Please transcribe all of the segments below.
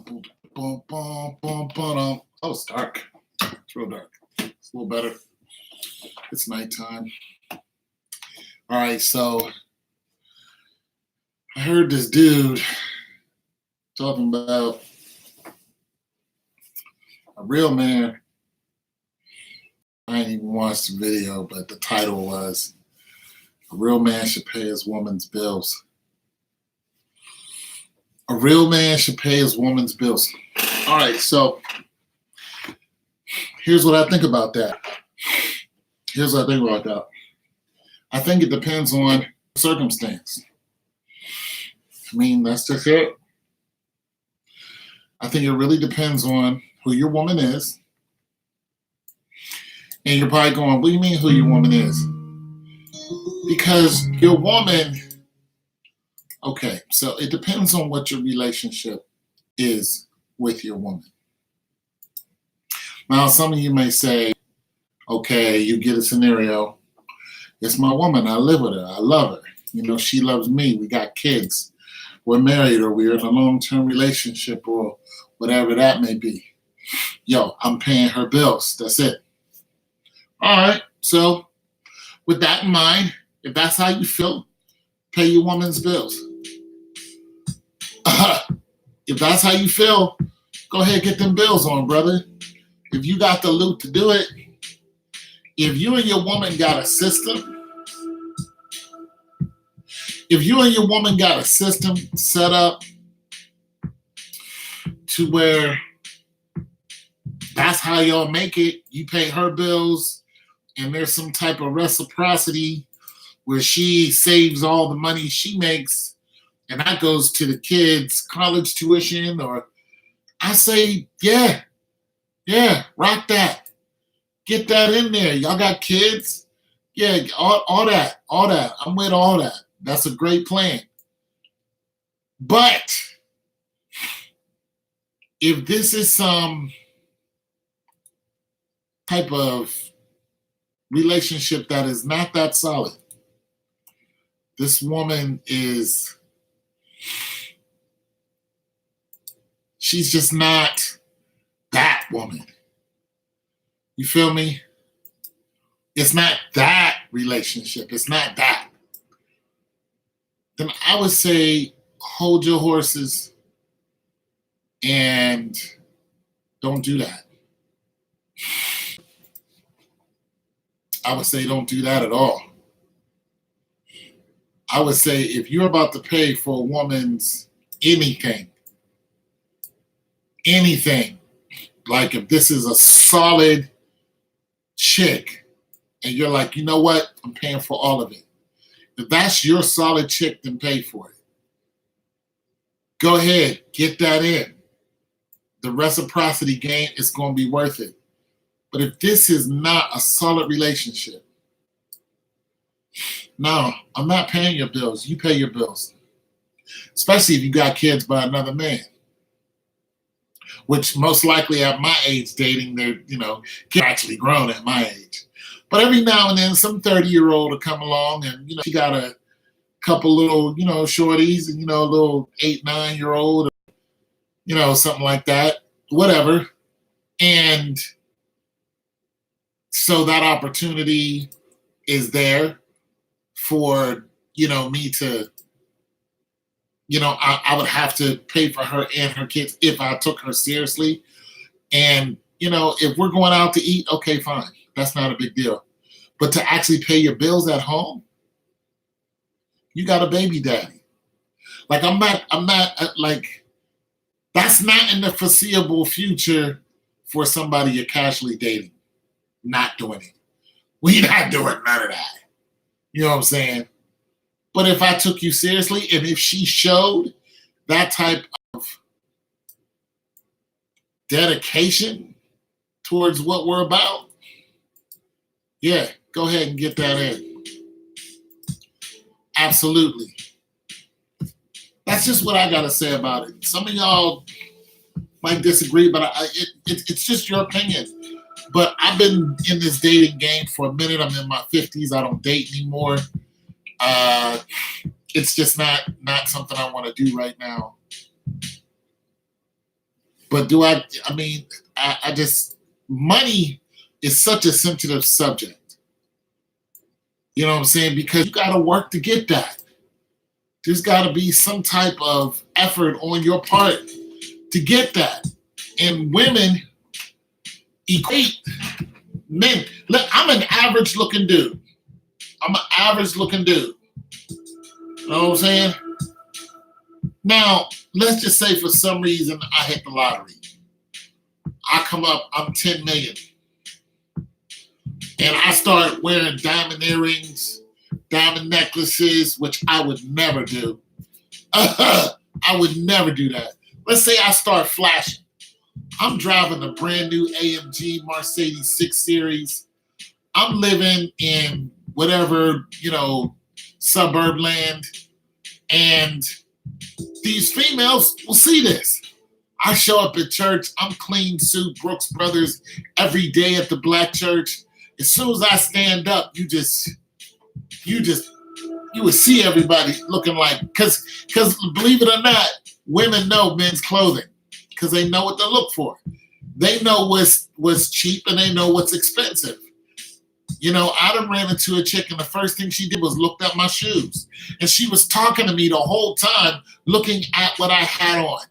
Boom, boom, boom, boom. Oh, it's dark. It's real dark. It's a little better. It's nighttime. All right, so I heard this dude talking about a real man. I didn't even watch the video, but the title was "A Real Man Should Pay His Woman's Bills." A real man should pay his woman's bills. All right, so here's what I think about that. I think it depends on circumstance. I mean, that's just it. I think it really depends on who your woman is. And you're probably going, what do you mean who your woman is? Because your woman, okay, so it depends on what your relationship is with your woman. Now, some of you may say, okay, you get a scenario. It's my woman. I live with her. I love her. You know, she loves me. We got kids. We're married, or we're in a long-term relationship, or whatever that may be. Yo, I'm paying her bills. That's it. All right. So with that in mind, if that's how you feel, pay your woman's bills. If that's how you feel, go ahead, get them bills on, brother. If you got the loot to do it, if you and your woman got a system, set up to where that's how y'all make it, you pay her bills, and there's some type of reciprocity where she saves all the money she makes, and that goes to the kids' college tuition, or I say, yeah, rock that. Get that in there. Y'all got kids? Yeah, all that. I'm with all that. That's a great plan. But if this is some type of relationship that is not that solid, this woman she's just not that woman. You feel me? It's not that relationship. It's not that. Then I would say hold your horses and don't do that. I would say don't do that at all. I would say if you're about to pay for a woman's anything, like if this is a solid chick and you're like, you know what, I'm paying for all of it. If that's your solid chick, then pay for it. Go ahead, get that in. The reciprocity gain is going to be worth it. But if this is not a solid relationship, no, I'm not paying your bills. You pay your bills. Especially if you got kids by another man. Which most likely at my age dating, they're, kids are actually grown at my age. But every now and then some 30-year-old will come along and, she got a couple little, shorties and, a little 8, 9-year-old, something like that, whatever. And so that opportunity is there for, me to, I would have to pay for her and her kids if I took her seriously. And, if we're going out to eat, okay, fine. That's not a big deal. But to actually pay your bills at home, you got a baby daddy. Like, I'm not like, that's not in the foreseeable future for somebody you're casually dating. Not doing it. We're not doing none of that. You know what I'm saying? But if I took you seriously and if she showed that type of dedication towards what we're about, yeah, go ahead and get that in. Absolutely. That's just what I got to say about it. Some of y'all might disagree, but it's just your opinion. But I've been in this dating game for a minute. I'm in my 50s. I don't date anymore. It's just not something I want to do right now. But I mean, I just, money is such a sensitive subject. You know what I'm saying? Because you got to work to get that. There's got to be some type of effort on your part to get that. And women equate men. Look, I'm an average looking dude. I'm an average looking dude. You know what I'm saying? Now, let's just say for some reason I hit the lottery. I come up, I'm 10 million. And I start wearing diamond earrings, diamond necklaces, which I would never do. I would never do that. Let's say I start flashing. I'm driving a brand new AMG Mercedes 6 Series. I'm living in whatever, suburb land. And these females will see this. I show up at church. I'm clean suit, Brooks Brothers, every day at the black church. As soon as I stand up, you would see everybody looking like, because believe it or not, women know men's clothing because they know what to look for. They know what's cheap and they know what's expensive. I done ran into a chick and the first thing she did was looked at my shoes. And she was talking to me the whole time, looking at what I had on.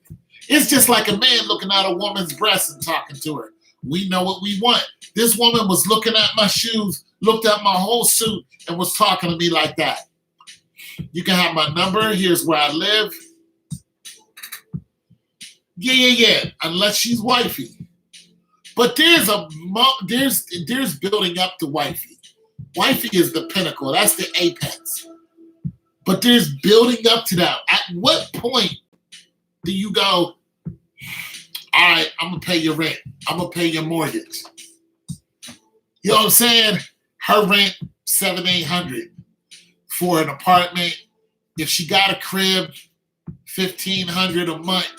It's just like a man looking at a woman's breasts and talking to her. We know what we want. This woman was looking at my shoes, looked at my whole suit, and was talking to me like that. You can have my number. Here's where I live. Yeah. Unless she's wifey. But there's building up to wifey. Wifey is the pinnacle. That's the apex. But there's building up to that. At what point do you go, all right, I'm going to pay your rent. I'm going to pay your mortgage. You know what I'm saying? Her rent, $700-800 for an apartment. If she got a crib, $1,500 a month.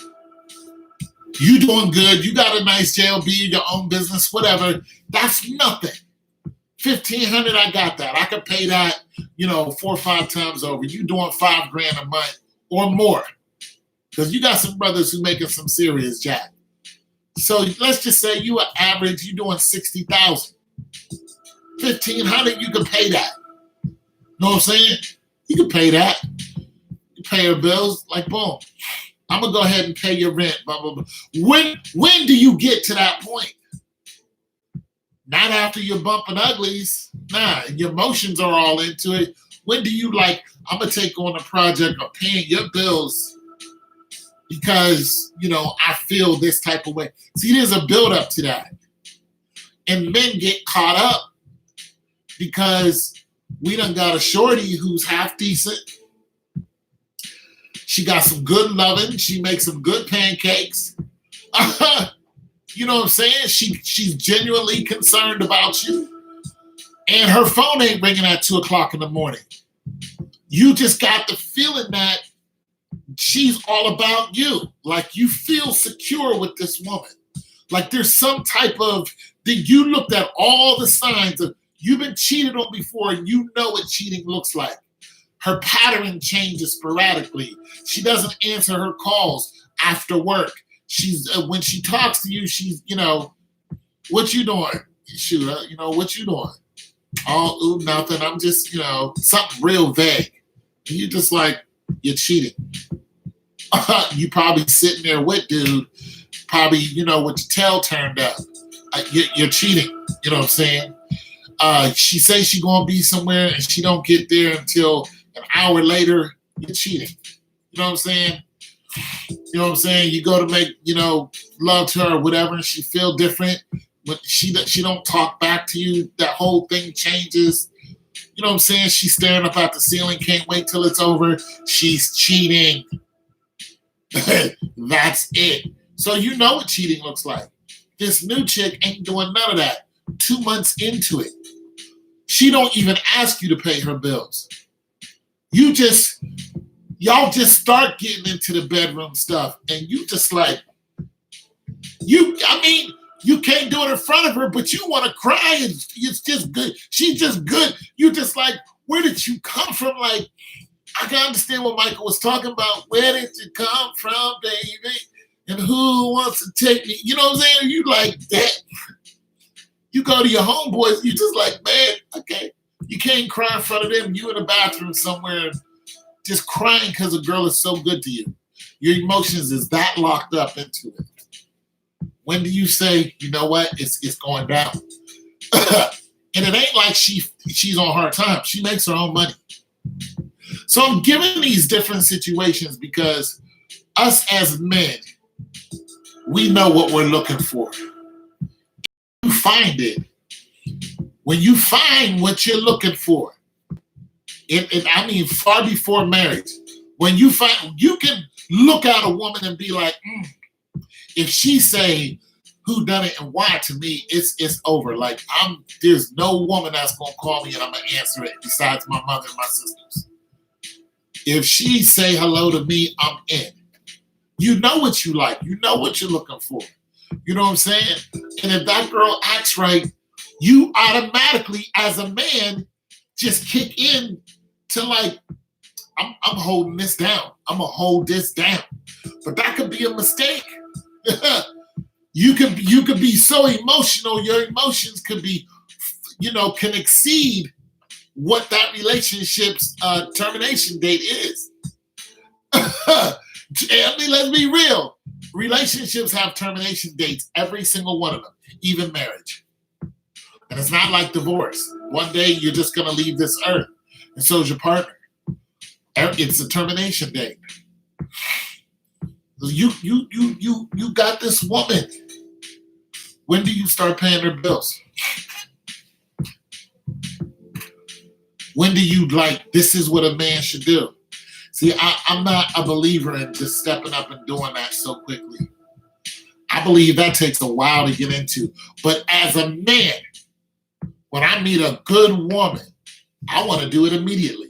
You doing good. You got a nice JLB, your own business, whatever. That's nothing. $1,500, I got that. I could pay that, 4 or 5 times over. You doing $5,000 a month or more. Because you got some brothers who making some serious jack. So let's just say you are average, you doing $60,000. $1,500, you can pay that. Know what I'm saying? You can pay that. You pay your bills, like boom. I'm gonna go ahead and pay your rent, blah, blah, blah. When do you get to that point? Not after you're bumping uglies. Nah, and your emotions are all into it. When do you I'm gonna take on a project of paying your bills because, I feel this type of way. See, there's a build up to that. And men get caught up because we done got a shorty who's half decent. She got some good loving. She makes some good pancakes. You know what I'm saying? She's genuinely concerned about you. And her phone ain't ringing at 2 o'clock in the morning. You just got the feeling that she's all about you. Like you feel secure with this woman. Like there's some type of, that you looked at all the signs of, you've been cheated on before and you know what cheating looks like. Her pattern changes sporadically. She doesn't answer her calls after work. She's when she talks to you, she's, what you doing? Shoot, what you doing? Oh, ooh, nothing. I'm just, something real vague. And you're just like, you're cheating. You probably sitting there with dude, probably, with your tail turned up. You're cheating. You know what I'm saying? She says she gonna be somewhere and she don't get there until an hour later. You're cheating. You know what I'm saying? You know what I'm saying? You go to make, love to her or whatever, and she feel different. When she don't talk back to you, that whole thing changes. You know what I'm saying? She's staring up at the ceiling, can't wait till it's over. She's cheating. That's it. So you know what cheating looks like. This new chick ain't doing none of that. 2 months into it, she don't even ask you to pay her bills. Y'all just start getting into the bedroom stuff, and you just you can't do it in front of her, but you want to cry, and it's just good. She's just good. You just where did you come from? I can understand what Michael was talking about. Where did you come from, baby? And who wants to take me? You know what I'm saying? You like that. You go to your homeboys, you just like, man, okay. You can't cry in front of them. You in the bathroom somewhere just crying because a girl is so good to you. Your emotions is that locked up into it. When do you say, you know what, it's going down? And it ain't like she's on hard time. She makes her own money. So I'm giving these different situations because us as men, we know what we're looking for. You find it. When you find what you're looking for, I mean, far before marriage, when you find, you can look at a woman and be like, if she say who done it and why to me, it's over. Like there's no woman that's gonna call me and I'm gonna answer it besides my mother and my sisters. If she say hello to me, I'm in. You know what you like. You know what you're looking for. You know what I'm saying? And if that girl acts right, you automatically, as a man, just kick in to like, I'm holding this down. I'm gonna hold this down. But that could be a mistake. You could be so emotional. Your emotions could be, can exceed what that relationship's termination date is. I mean, let's be real. Relationships have termination dates, every single one of them, even marriage. And it's not like divorce. One day you're just gonna leave this earth, and so is your partner. It's a termination date. You got this woman. When do you start paying her bills? When do you this is what a man should do? See, I'm not a believer in just stepping up and doing that so quickly. I believe that takes a while to get into. But as a man, when I meet a good woman, I want to do it immediately.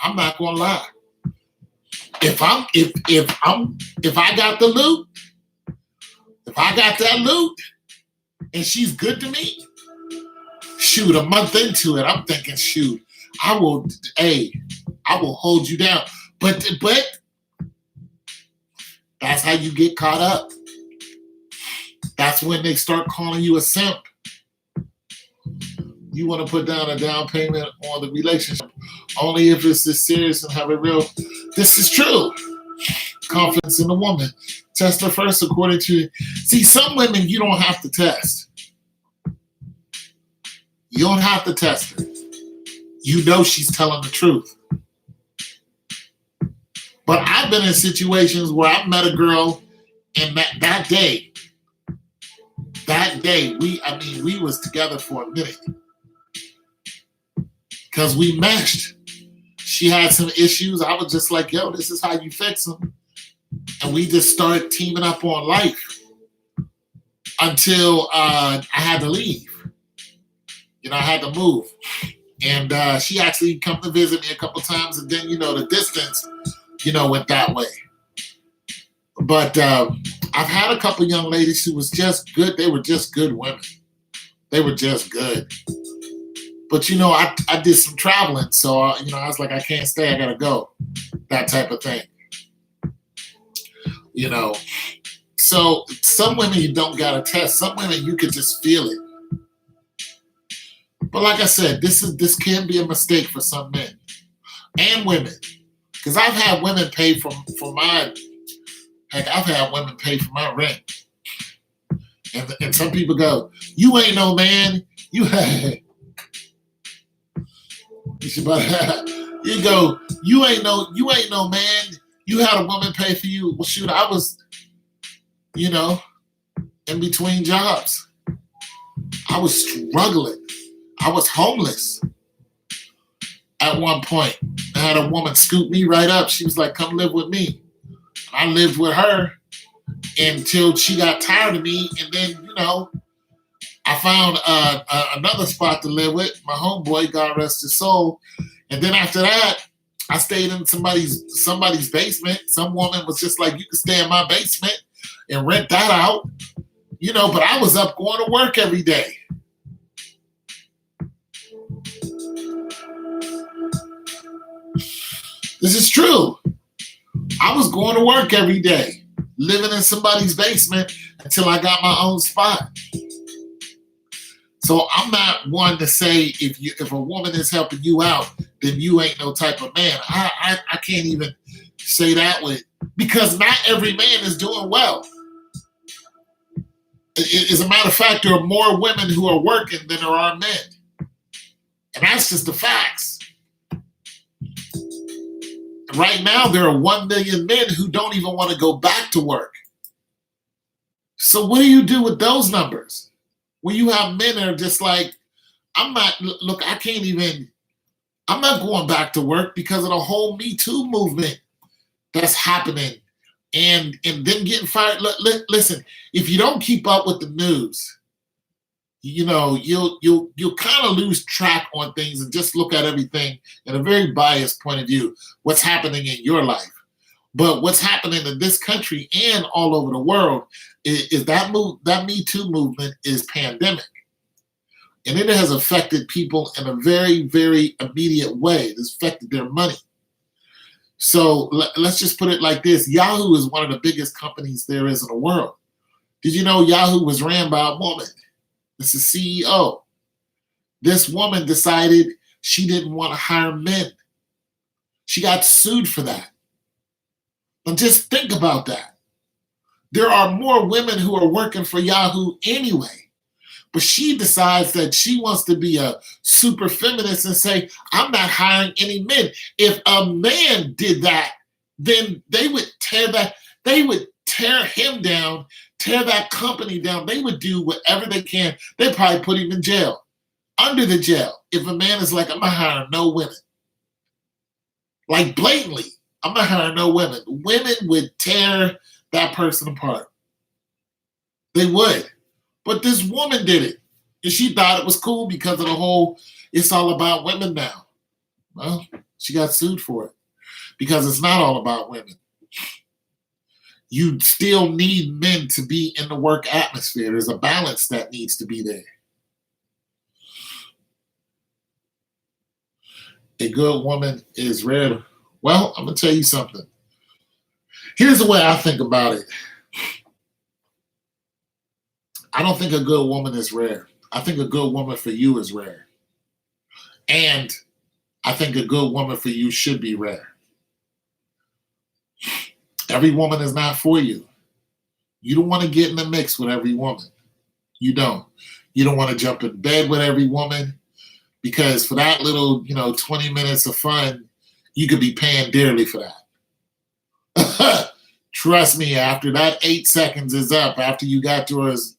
I'm not gonna lie. If I got the loot, if I got that loot, and she's good to me, shoot, a month into it, I'm thinking, shoot, I will hold you down. But that's how you get caught up. That's when they start calling you a simp. You want to put down a down payment on the relationship only if it's this serious and have a real. This is true. Confidence in the woman. Test her first according to. See, some women you don't have to test. You don't have to test her. You know she's telling the truth. But I've been in situations where I've met a girl, and that day, we was together for a minute. Because we meshed. She had some issues. I was just like, yo, this is how you fix them. And we just started teaming up on life until I had to leave. I had to move. And she actually come to visit me a couple times. And then, the distance, went that way. But I've had a couple young ladies who was just good. They were just good women. They were just good. But, I did some traveling. So, I was like, I can't stay. I got to go. That type of thing. So some women you don't got to test. Some women you could just feel it. But like I said, this can be a mistake for some men and women. Because I've had women pay for my, I've had women pay for my rent. And some people go, you ain't no man. You go, you ain't no man. You had a woman pay for you. Well, shoot, I was, in between jobs. I was struggling. I was homeless at one point. I had a woman scoop me right up. She was like, come live with me. I lived with her until she got tired of me. And then, I found another spot to live with. My homeboy, God rest his soul. And then after that, I stayed in somebody's basement. Some woman was just like, you can stay in my basement and rent that out. But I was up going to work every day. This is true. I was going to work every day. living in somebody's basement until I got my own spot. So I'm not one to say if a woman is helping you out, then you ain't no type of man. I can't even say that with, because not every man is doing well. As a matter of fact, there are more women who are working than there are men. And that's just the facts. Right now, there are 1 million men who don't even want to go back to work. So what do you do with those numbers? When you have men that are just like, I'm not going back to work because of the whole Me Too movement that's happening and them getting fired. Listen, if you don't keep up with the news, you'll kind of lose track on things and just look at everything in a very biased point of view, what's happening in your life. But what's happening in this country and all over the world is that Me Too movement is pandemic. And it has affected people in a very, very immediate way. It's affected their money. So let's just put it like this. Yahoo is one of the biggest companies there is in the world. Did you know Yahoo was ran by a woman? This is CEO. This woman decided she didn't want to hire men. She got sued for that. And just think about that. There are more women who are working for Yahoo anyway. But she decides that she wants to be a super feminist and say, I'm not hiring any men. If a man did that, then they would tear him down, tear that company down. They would do whatever they can. They'd probably put him in jail, under the jail. If a man is like, I'm not hiring no women. Like blatantly, I'm not hiring no women. Women would tear that person apart. They would. But this woman did it. And she thought it was cool because of the whole, it's all about women now. Well, she got sued for it because it's not all about women. You still need men to be in the work atmosphere. There's a balance that needs to be there. A good woman is rare. Well, I'm going to tell you something. Here's the way I think about it. I don't think a good woman is rare. I think a good woman for you is rare. And I think a good woman for you should be rare. Every woman is not for you. You don't want to get in the mix with every woman. You don't. You don't want to jump in bed with every woman because for that little, 20 minutes of fun, you could be paying dearly for that. Trust me, after that 8 seconds is up, after you got yours,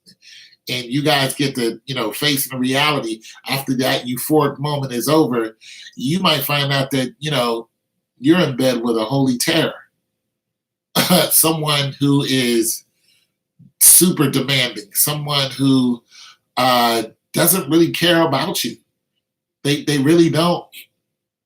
and you guys get to, facing the reality, after that euphoric moment is over, you might find out that, you're in bed with a holy terror. Someone who is super demanding, someone who doesn't really care about you. They really don't.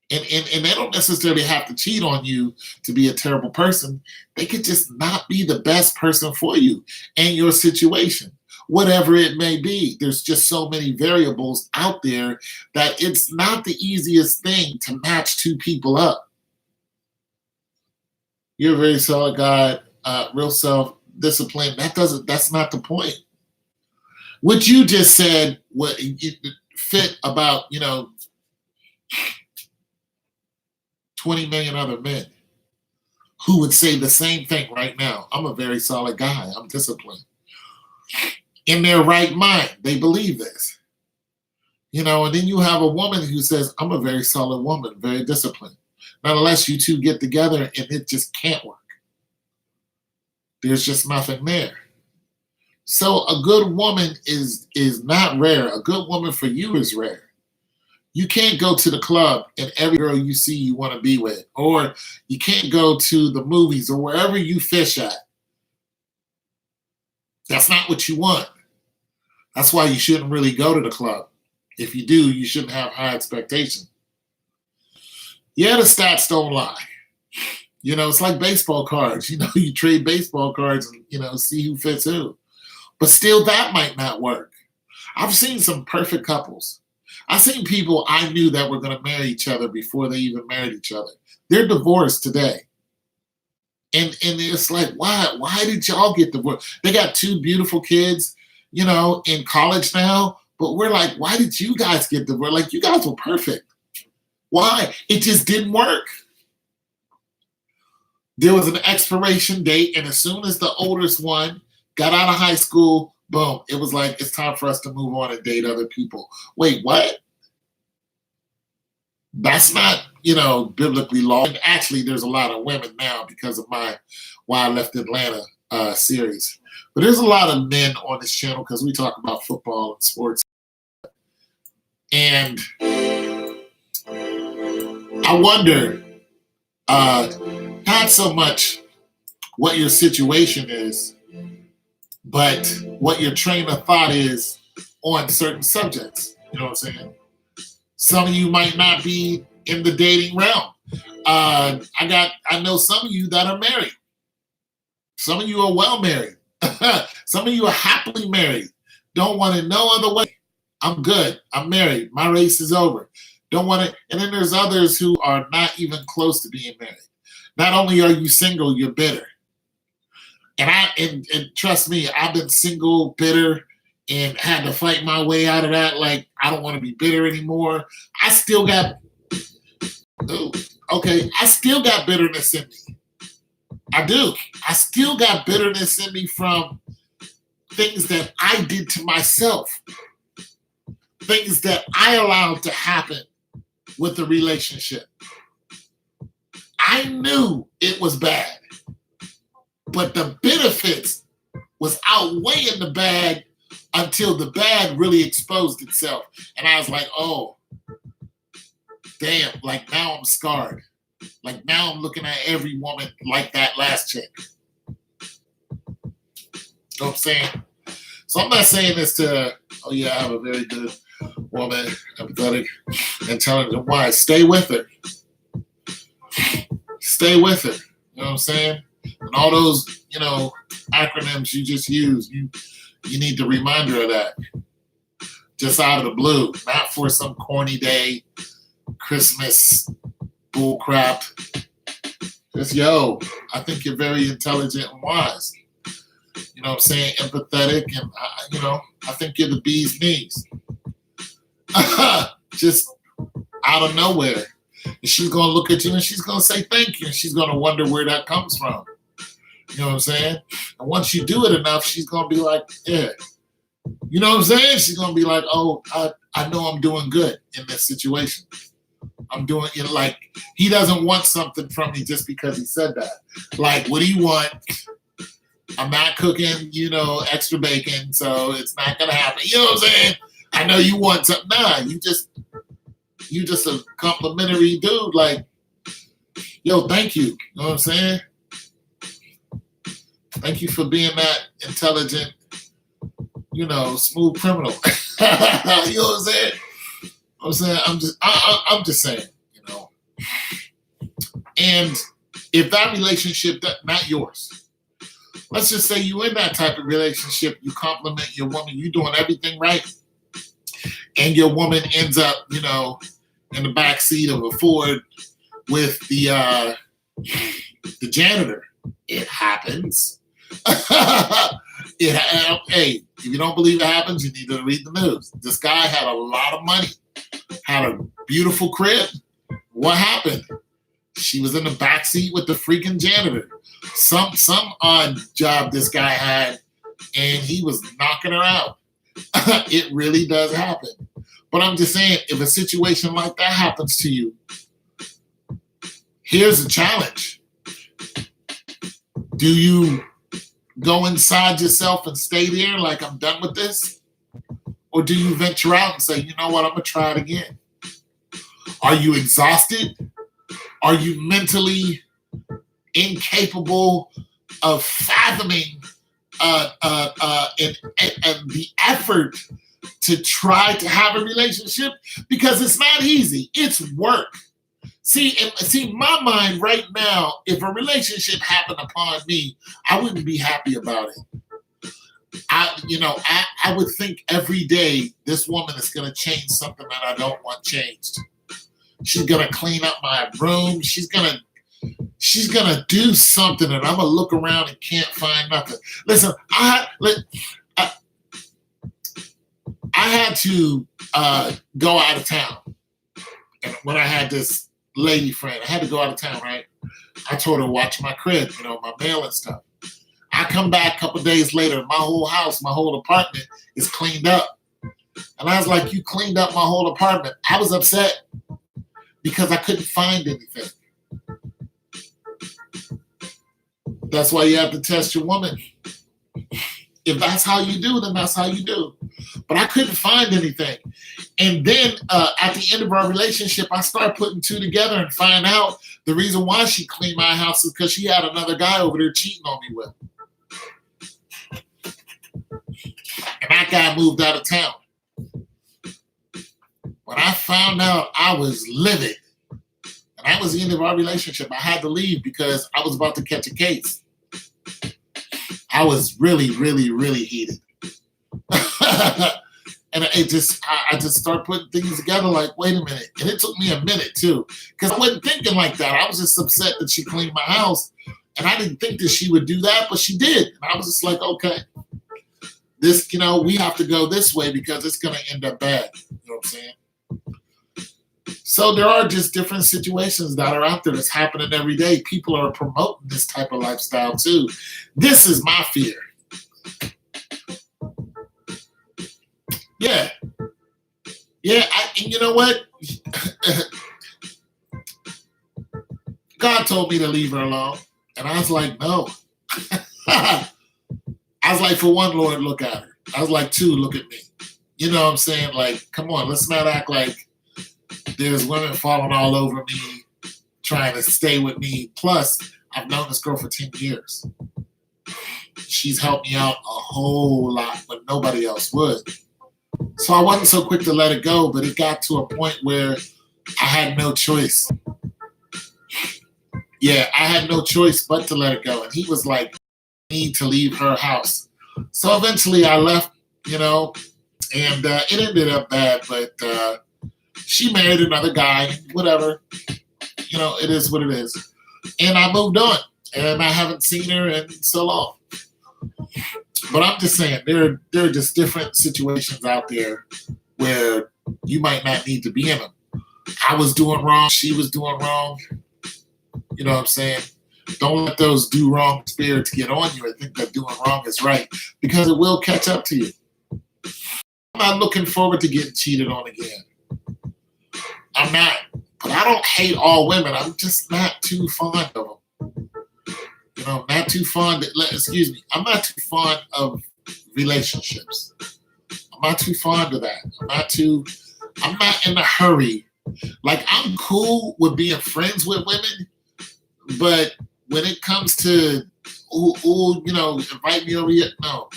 And they don't necessarily have to cheat on you to be a terrible person. They could just not be the best person for you and your situation, whatever it may be. There's just so many variables out there that it's not the easiest thing to match two people up. You're a very solid guy, real self-disciplined. That's not the point. What you just said, what it fit about, 20 million other men who would say the same thing right now. I'm a very solid guy. I'm disciplined. In their right mind, they believe this. And then you have a woman who says, I'm a very solid woman, very disciplined. Not unless you two get together and it just can't work. There's just nothing there. So a good woman is not rare. A good woman for you is rare. You can't go to the club and every girl you see you want to be with, or you can't go to the movies or wherever you fish at. That's not what you want. That's why you shouldn't really go to the club. If you do, you shouldn't have high expectations. Yeah, the stats don't lie. It's like baseball cards. You trade baseball cards and, see who fits who. But still, that might not work. I've seen some perfect couples. I've seen people I knew that were going to marry each other before they even married each other. They're divorced today. And it's like, why did y'all get divorced? They got two beautiful kids, in college now, but we're like, why did you guys get divorced? Like, you guys were perfect. Why? It just didn't work. There was an expiration date, and as soon as the oldest one got out of high school, boom, it was like, it's time for us to move on and date other people. Wait, what? That's not, biblically law. And actually, there's a lot of women now because of my Why I Left Atlanta series. But there's a lot of men on this channel because we talk about football and sports. And I wonder, not so much what your situation is, but what your train of thought is on certain subjects. You know what I'm saying? Some of you might not be in the dating realm. I know some of you that are married. Some of you are well married. Some of you are happily married. Don't want it no other way. I'm good. I'm married. My race is over. Don't want it. And then there's others who are not even close to being married. Not only are you single, you're bitter. And trust me, I've been single, bitter, and had to fight my way out of that. Like, I don't want to be bitter anymore. I still got bitterness in me. I do. I still got bitterness in me from things that I did to myself. Things that I allowed to happen with the relationship. I knew it was bad, but the benefits was outweighing the bad until the bad really exposed itself. And I was like, oh, damn, like now I'm scarred. Like now I'm looking at every woman like that last chick. You know what I'm saying? So I'm not saying this to, oh yeah, I have a very good woman, empathetic, intelligent wife. Stay with her. Stay with her. You know what I'm saying? And all those, acronyms you just use, you need to remind her of that. Just out of the blue, not for some corny day, Christmas bull crap. Just, I think you're very intelligent and wise. You know what I'm saying? Empathetic, and, I think you're the bee's knees. Just out of nowhere. And she's going to look at you and she's going to say thank you. And she's going to wonder where that comes from. You know what I'm saying? And once you do it enough, she's going to be like, yeah. You know what I'm saying? She's going to be like, oh, I know I'm doing good in this situation. I'm doing it like he doesn't want something from me just because he said that. Like, what do you want? I'm not cooking, extra bacon, so it's not going to happen. You know what I'm saying? I know you want something. Nah, you just a complimentary dude. Like, yo, thank you. You know what I'm saying? Thank you for being that intelligent, smooth criminal. You know what I'm saying? I'm just saying, And if that relationship, not yours, let's just say you in that type of relationship, you compliment your woman, you doing everything right, and your woman ends up, in the back seat of a Ford with the janitor. It happens. Hey, if you don't believe it happens, you need to read the news. This guy had a lot of money, had a beautiful crib. What happened? She was in the back seat with the freaking janitor. Some odd job this guy had, and he was knocking her out. It really does happen. But I'm just saying, if a situation like that happens to you, here's a challenge. Do you go inside yourself and stay there like I'm done with this? Or do you venture out and say, you know what, I'm going to try it again? Are you exhausted? Are you mentally incapable of fathoming and the effort to try to have a relationship? Because it's not easy. It's work. See, my mind right now, if a relationship happened upon me, I wouldn't be happy about it. I would think every day this woman is going to change something that I don't want changed. She's going to clean up my room. She's going to she's gonna do something, and I'm gonna look around and can't find nothing. Listen, I had to go out of town, and when I had this lady friend, I had to go out of town. Right? I told her to watch my crib, my mail and stuff. I come back a couple days later, my whole house, my whole apartment is cleaned up. And I was like, you cleaned up my whole apartment. I was upset because I couldn't find anything. That's why you have to test your woman. If that's how you do, then that's how you do. But I couldn't find anything. And then at the end of our relationship, I started putting two together and find out the reason why she cleaned my house is because she had another guy over there cheating on me with. And that guy moved out of town. When I found out, I was livid. And that was the end of our relationship. I had to leave because I was about to catch a case. I was really, really, really heated. And I just started putting things together like, wait a minute. And it took me a minute too. Because I wasn't thinking like that. I was just upset that she cleaned my house. And I didn't think that she would do that, but she did. And I was just like, okay. This, we have to go this way because it's going to end up bad. You know what I'm saying? So there are just different situations that are out there that's happening every day. People are promoting this type of lifestyle too. This is my fear. Yeah. Yeah, and you know what? God told me to leave her alone. And I was like, no. I was like, for one, Lord, look at her. I was like, two, look at me. You know what I'm saying? Like, come on, let's not act like there's women falling all over me, trying to stay with me. Plus, I've known this girl for 10 years. She's helped me out a whole lot, but nobody else would. So I wasn't so quick to let it go, but it got to a point where I had no choice. Yeah, I had no choice but to let it go. And he was like, need to leave her house. So eventually I left, and it ended up bad, but she married another guy, whatever. It is what it is. And I moved on, and I haven't seen her in so long. But I'm just saying, there are just different situations out there where you might not need to be in them. I was doing wrong. She was doing wrong. You know what I'm saying? Don't let those do wrong spirits get on you and think that doing wrong is right, because it will catch up to you. I'm not looking forward to getting cheated on again. I'm not. But I don't hate all women. I'm just not too fond of them. Not too fond. I'm not too fond of relationships. I'm not too fond of that. I'm not in a hurry. Like, I'm cool with being friends with women, but when it comes to, invite me over here, no.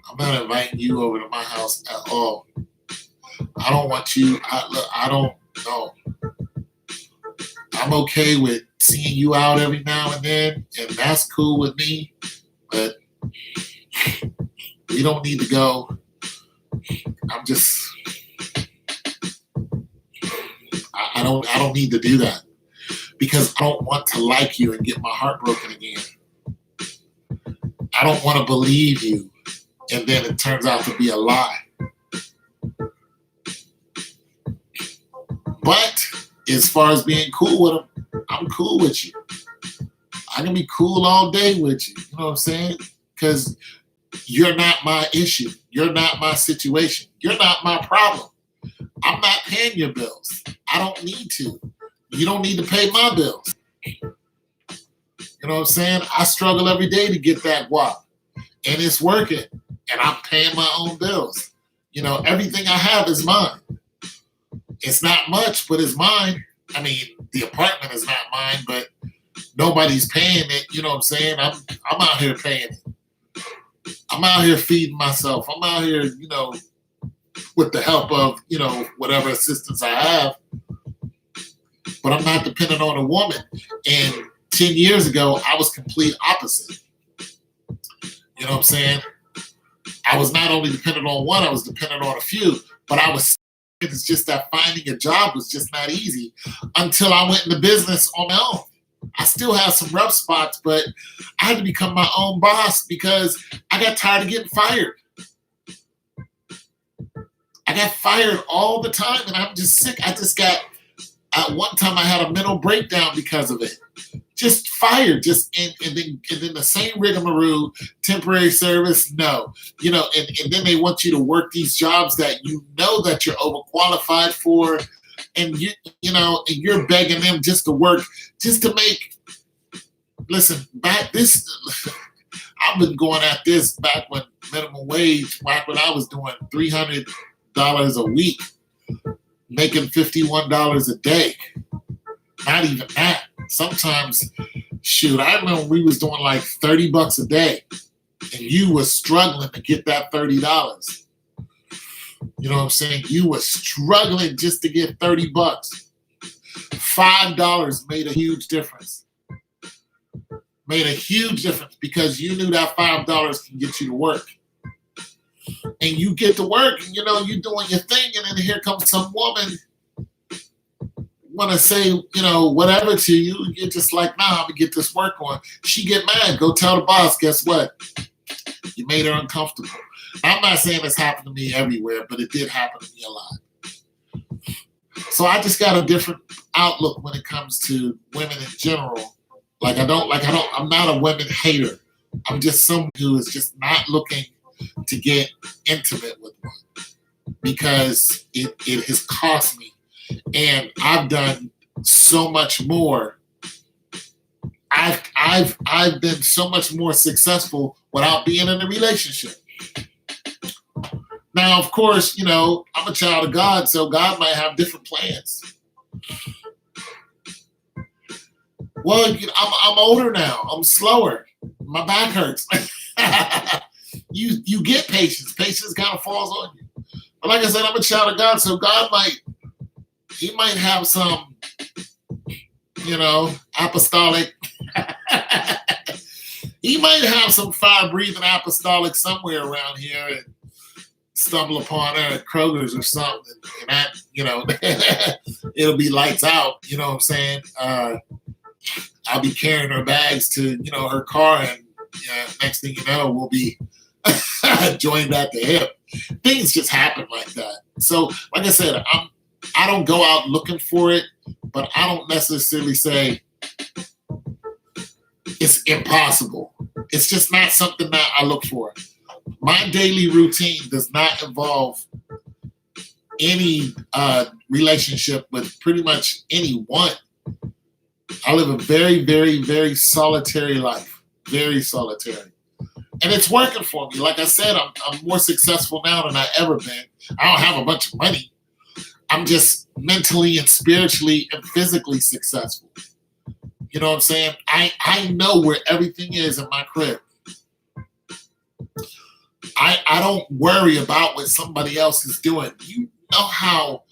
I'm not inviting you over to my house at all. I don't want you. I don't know. I'm okay with seeing you out every now and then, and that's cool with me. But we don't need to go. I don't need to do that, because I don't want to like you and get my heart broken again. I don't want to believe you, and then it turns out to be a lie. But as far as being cool with them, I'm cool with you. I can be cool all day with you. You know what I'm saying? Because you're not my issue. You're not my situation. You're not my problem. I'm not paying your bills. I don't need to. You don't need to pay my bills. You know what I'm saying? I struggle every day to get that guap. And it's working. And I'm paying my own bills. Everything I have is mine. It's not much, but it's mine. I mean, the apartment is not mine, but nobody's paying it. You know what I'm saying? I'm out here paying it. I'm out here feeding myself. I'm out here, with the help of, whatever assistance I have. But I'm not dependent on a woman. And 10 years ago, I was complete opposite. You know what I'm saying? I was not only dependent on one, I was dependent on a few, but I was It's just that finding a job was just not easy until I went into business on my own. I still have some rough spots, but I had to become my own boss because I got tired of getting fired. I got fired all the time, and I'm just sick. At one time, I had a mental breakdown because of it. Just fired, and then the same rigmarole, temporary service, no. And then they want you to work these jobs that you know that you're overqualified for, and and you're begging them just to work, just to make. Listen, I've been going at this back when minimum wage, back when I was doing $300 a week, making $51 a day. Not even that. Sometimes, shoot, I remember we was doing like $30 a day, and you was struggling to get that $30. You know what I'm saying? You was struggling just to get $30. $5 made a huge difference. Made a huge difference because you knew that $5 can get you to work. And you get to work, and you're doing your thing, and then here comes some woman want to say, whatever to you. You're just like, nah, I'm gonna get this work on. She get mad. Go tell the boss, guess what? You made her uncomfortable. I'm not saying this happened to me everywhere, but it did happen to me a lot. So I just got a different outlook when it comes to women in general. I'm not a women hater. I'm just someone who is just not looking to get intimate with one because it has cost me. And I've done so much more. I've been so much more successful without being in a relationship. Now, of course, I'm a child of God, so God might have different plans. Well, I'm older now. I'm slower. My back hurts. You get patience. Patience kind of falls on you. But like I said, I'm a child of God, so God might have some, apostolic. He might have some fire-breathing apostolic somewhere around here and stumble upon her at Kroger's or something. And that, it'll be lights out. You know what I'm saying? I'll be carrying her bags to, her car, and next thing you know, we'll be joined at the hip. Things just happen like that. So, like I said, I don't go out looking for it, but I don't necessarily say it's impossible. It's just not something that I look for. My daily routine does not involve any relationship with pretty much anyone. I live a very, very, very solitary life. Very solitary. And it's working for me. Like I said, I'm more successful now than I've ever been. I don't have a bunch of money. I'm just mentally and spiritually and physically successful. You know what I'm saying? I know where everything is in my crib. I don't worry about what somebody else is doing. You know how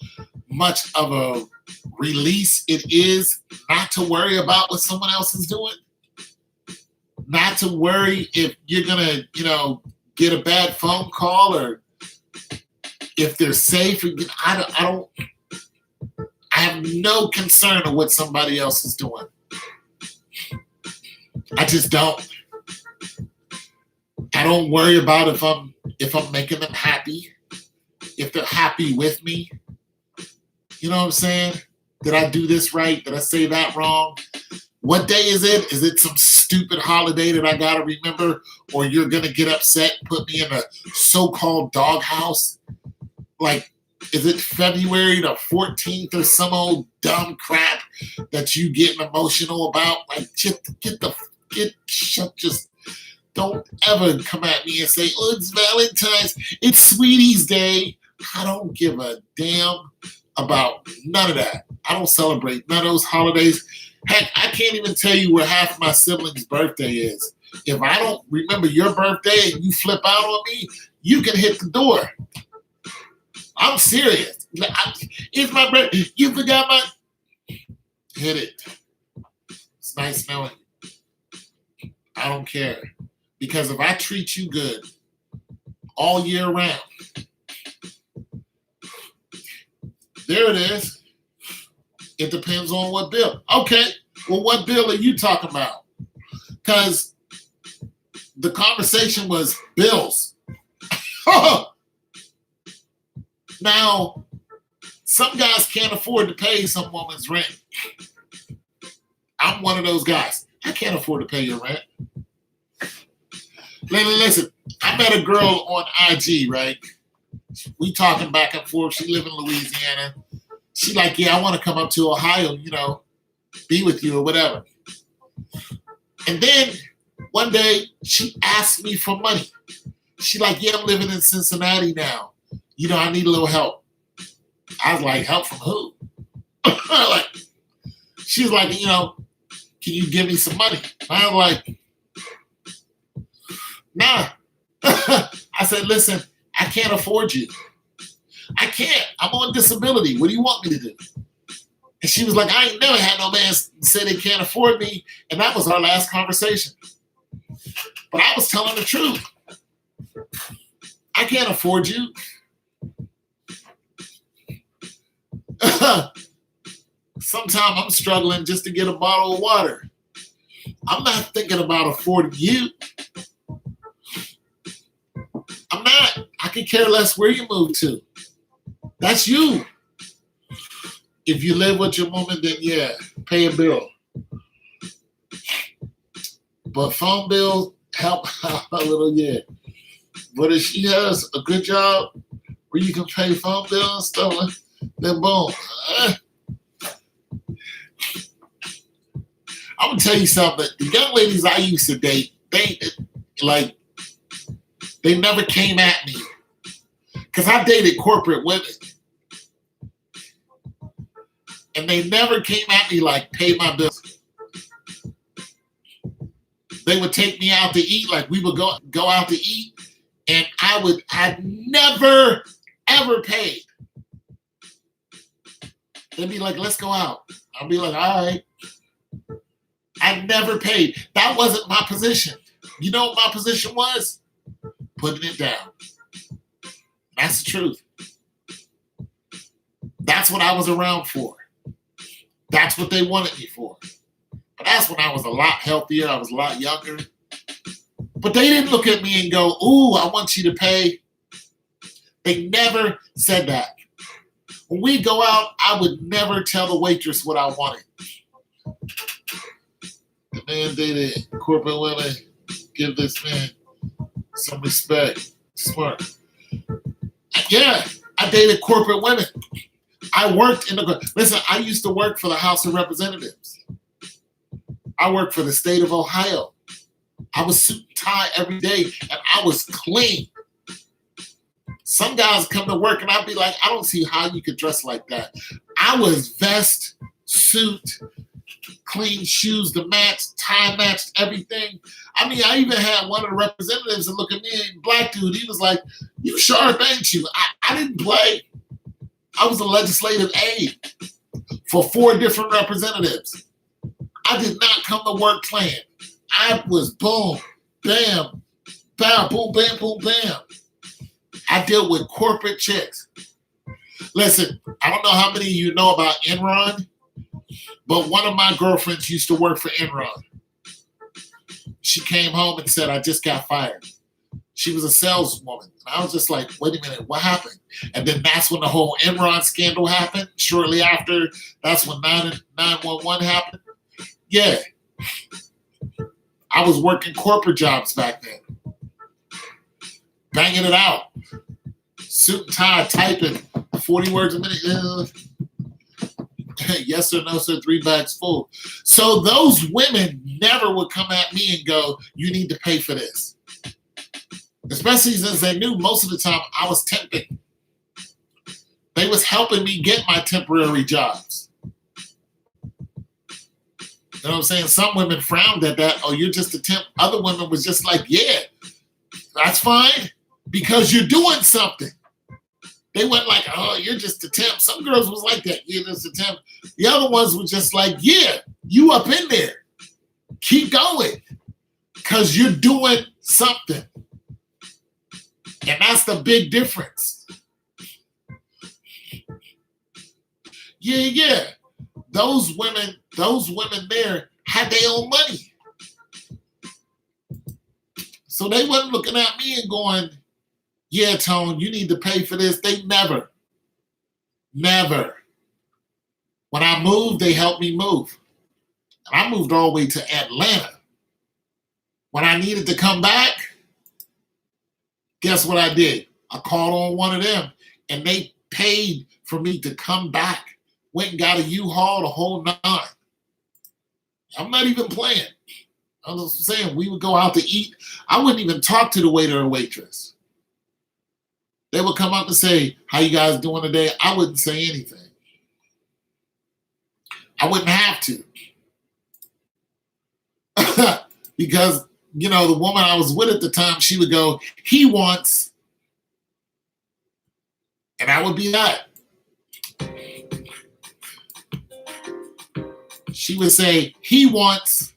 much of a release it is not to worry about what someone else is doing? Not to worry if you're going to, get a bad phone call or if they're safe. I have no concern of what somebody else is doing. I just don't. I don't worry about if I'm making them happy, if they're happy with me. You know what I'm saying? Did I do this right? Did I say that wrong? What day is it? Is it some stupid holiday that I gotta remember? Or you're gonna get upset and put me in a so-called doghouse? Like, is it February the 14th or some old dumb crap that you getting emotional about? Like, just don't ever come at me and say, oh, it's Valentine's, it's Sweetie's Day. I don't give a damn about none of that. I don't celebrate none of those holidays. Heck, I can't even tell you where half my siblings' birthday is. If I don't remember your birthday and you flip out on me, you can hit the door. I'm serious. It's my birthday. You forgot my... Hit it. It's nice knowing you. I don't care. Because if I treat you good all year round, There it is. It depends on what bill. Okay, well, what bill are you talking about? Because the conversation was bills. Now, some guys can't afford to pay some woman's rent. I'm one of those guys. I can't afford to pay your rent. Listen, I met a girl on IG, right? We talking back and forth. She live in Louisiana. She like, yeah, I want to come up to Ohio, be with you or whatever. And then one day she asked me for money. She like, yeah, I'm living in Cincinnati now. I need a little help. I was like, help from who? She's like, can you give me some money? I was like, nah. I said, listen, I can't afford you. I can't. I'm on disability. What do you want me to do? And she was like, I ain't never had no man say they can't afford me. And that was our last conversation. But I was telling the truth. I can't afford you. Sometimes I'm struggling just to get a bottle of water. I'm not thinking about affording you. I'm not. I could care less where you move to. That's you. If you live with your woman, then yeah, pay a bill. But phone bill, help out a little, yeah. But if she has a good job where you can pay phone bill and stuff, then boom. I'm gonna tell you something. The young ladies I used to date, they never came at me. Because I dated corporate women. And they never came at me like, pay my bills. They would take me out to eat, like we would go out to eat, and I'd never, ever paid. They'd be like, let's go out. I'll be like, all right. I never paid. That wasn't my position. You know what my position was? Putting it down. That's the truth. That's what I was around for. That's what they wanted me for. But that's when I was a lot healthier. I was a lot younger. But they didn't look at me and go, ooh, I want you to pay. They never said that. When we go out, I would never tell the waitress what I wanted. The man dated corporate women. Give this man some respect. Smart. Yeah, I dated corporate women. I worked listen, I used to work for the House of Representatives. I worked for the state of Ohio. I was suit and tie every day, and I was clean. Some guys come to work, and I'd be like, I don't see how you could dress like that. I was vest, suit, clean shoes to match, tie matched, everything. I mean, I even had one of the representatives that look at me, black dude, he was like, you sharp, ain't you? I didn't play. I was a legislative aide for 4 different representatives. I did not come to work playing. I was boom, bam, bam, boom, bam, boom, bam. I dealt with corporate chicks. Listen, I don't know how many of you know about Enron, but one of my girlfriends used to work for Enron. She came home and said, I just got fired. She was a saleswoman. And I was just like, wait a minute, what happened? And then that's when the whole Enron scandal happened. Shortly after, that's when 911 happened. Yeah. I was working corporate jobs back then. Banging it out. Suit and tie, typing 40 words a minute. Yes sir, no sir, 3 bags full. So those women never would come at me and go, you need to pay for this. Especially since they knew most of the time I was temping. They was helping me get my temporary jobs. You know what I'm saying? Some women frowned at that. Oh, you're just a temp. Other women was just like, yeah, that's fine because you're doing something. They went like, oh, you're just a temp. Some girls was like that. You're just a temp. The other ones were just like, yeah, you up in there. Keep going because you're doing something. And that's the big difference. Yeah. Those women there had their own money. So they wasn't looking at me and going, yeah, Tone, you need to pay for this. They never. When I moved, they helped me move. And I moved all the way to Atlanta. When I needed to come back, guess what I did? I called on one of them and they paid for me to come back. Went and got a U-Haul, the whole nine. I'm not even playing. I was saying we would go out to eat. I wouldn't even talk to the waiter or waitress. They would come up and say, how you guys doing today? I wouldn't say anything. I wouldn't have to. Because, the woman I was with at the time, she would go, he wants, and that would be that. She would say, he wants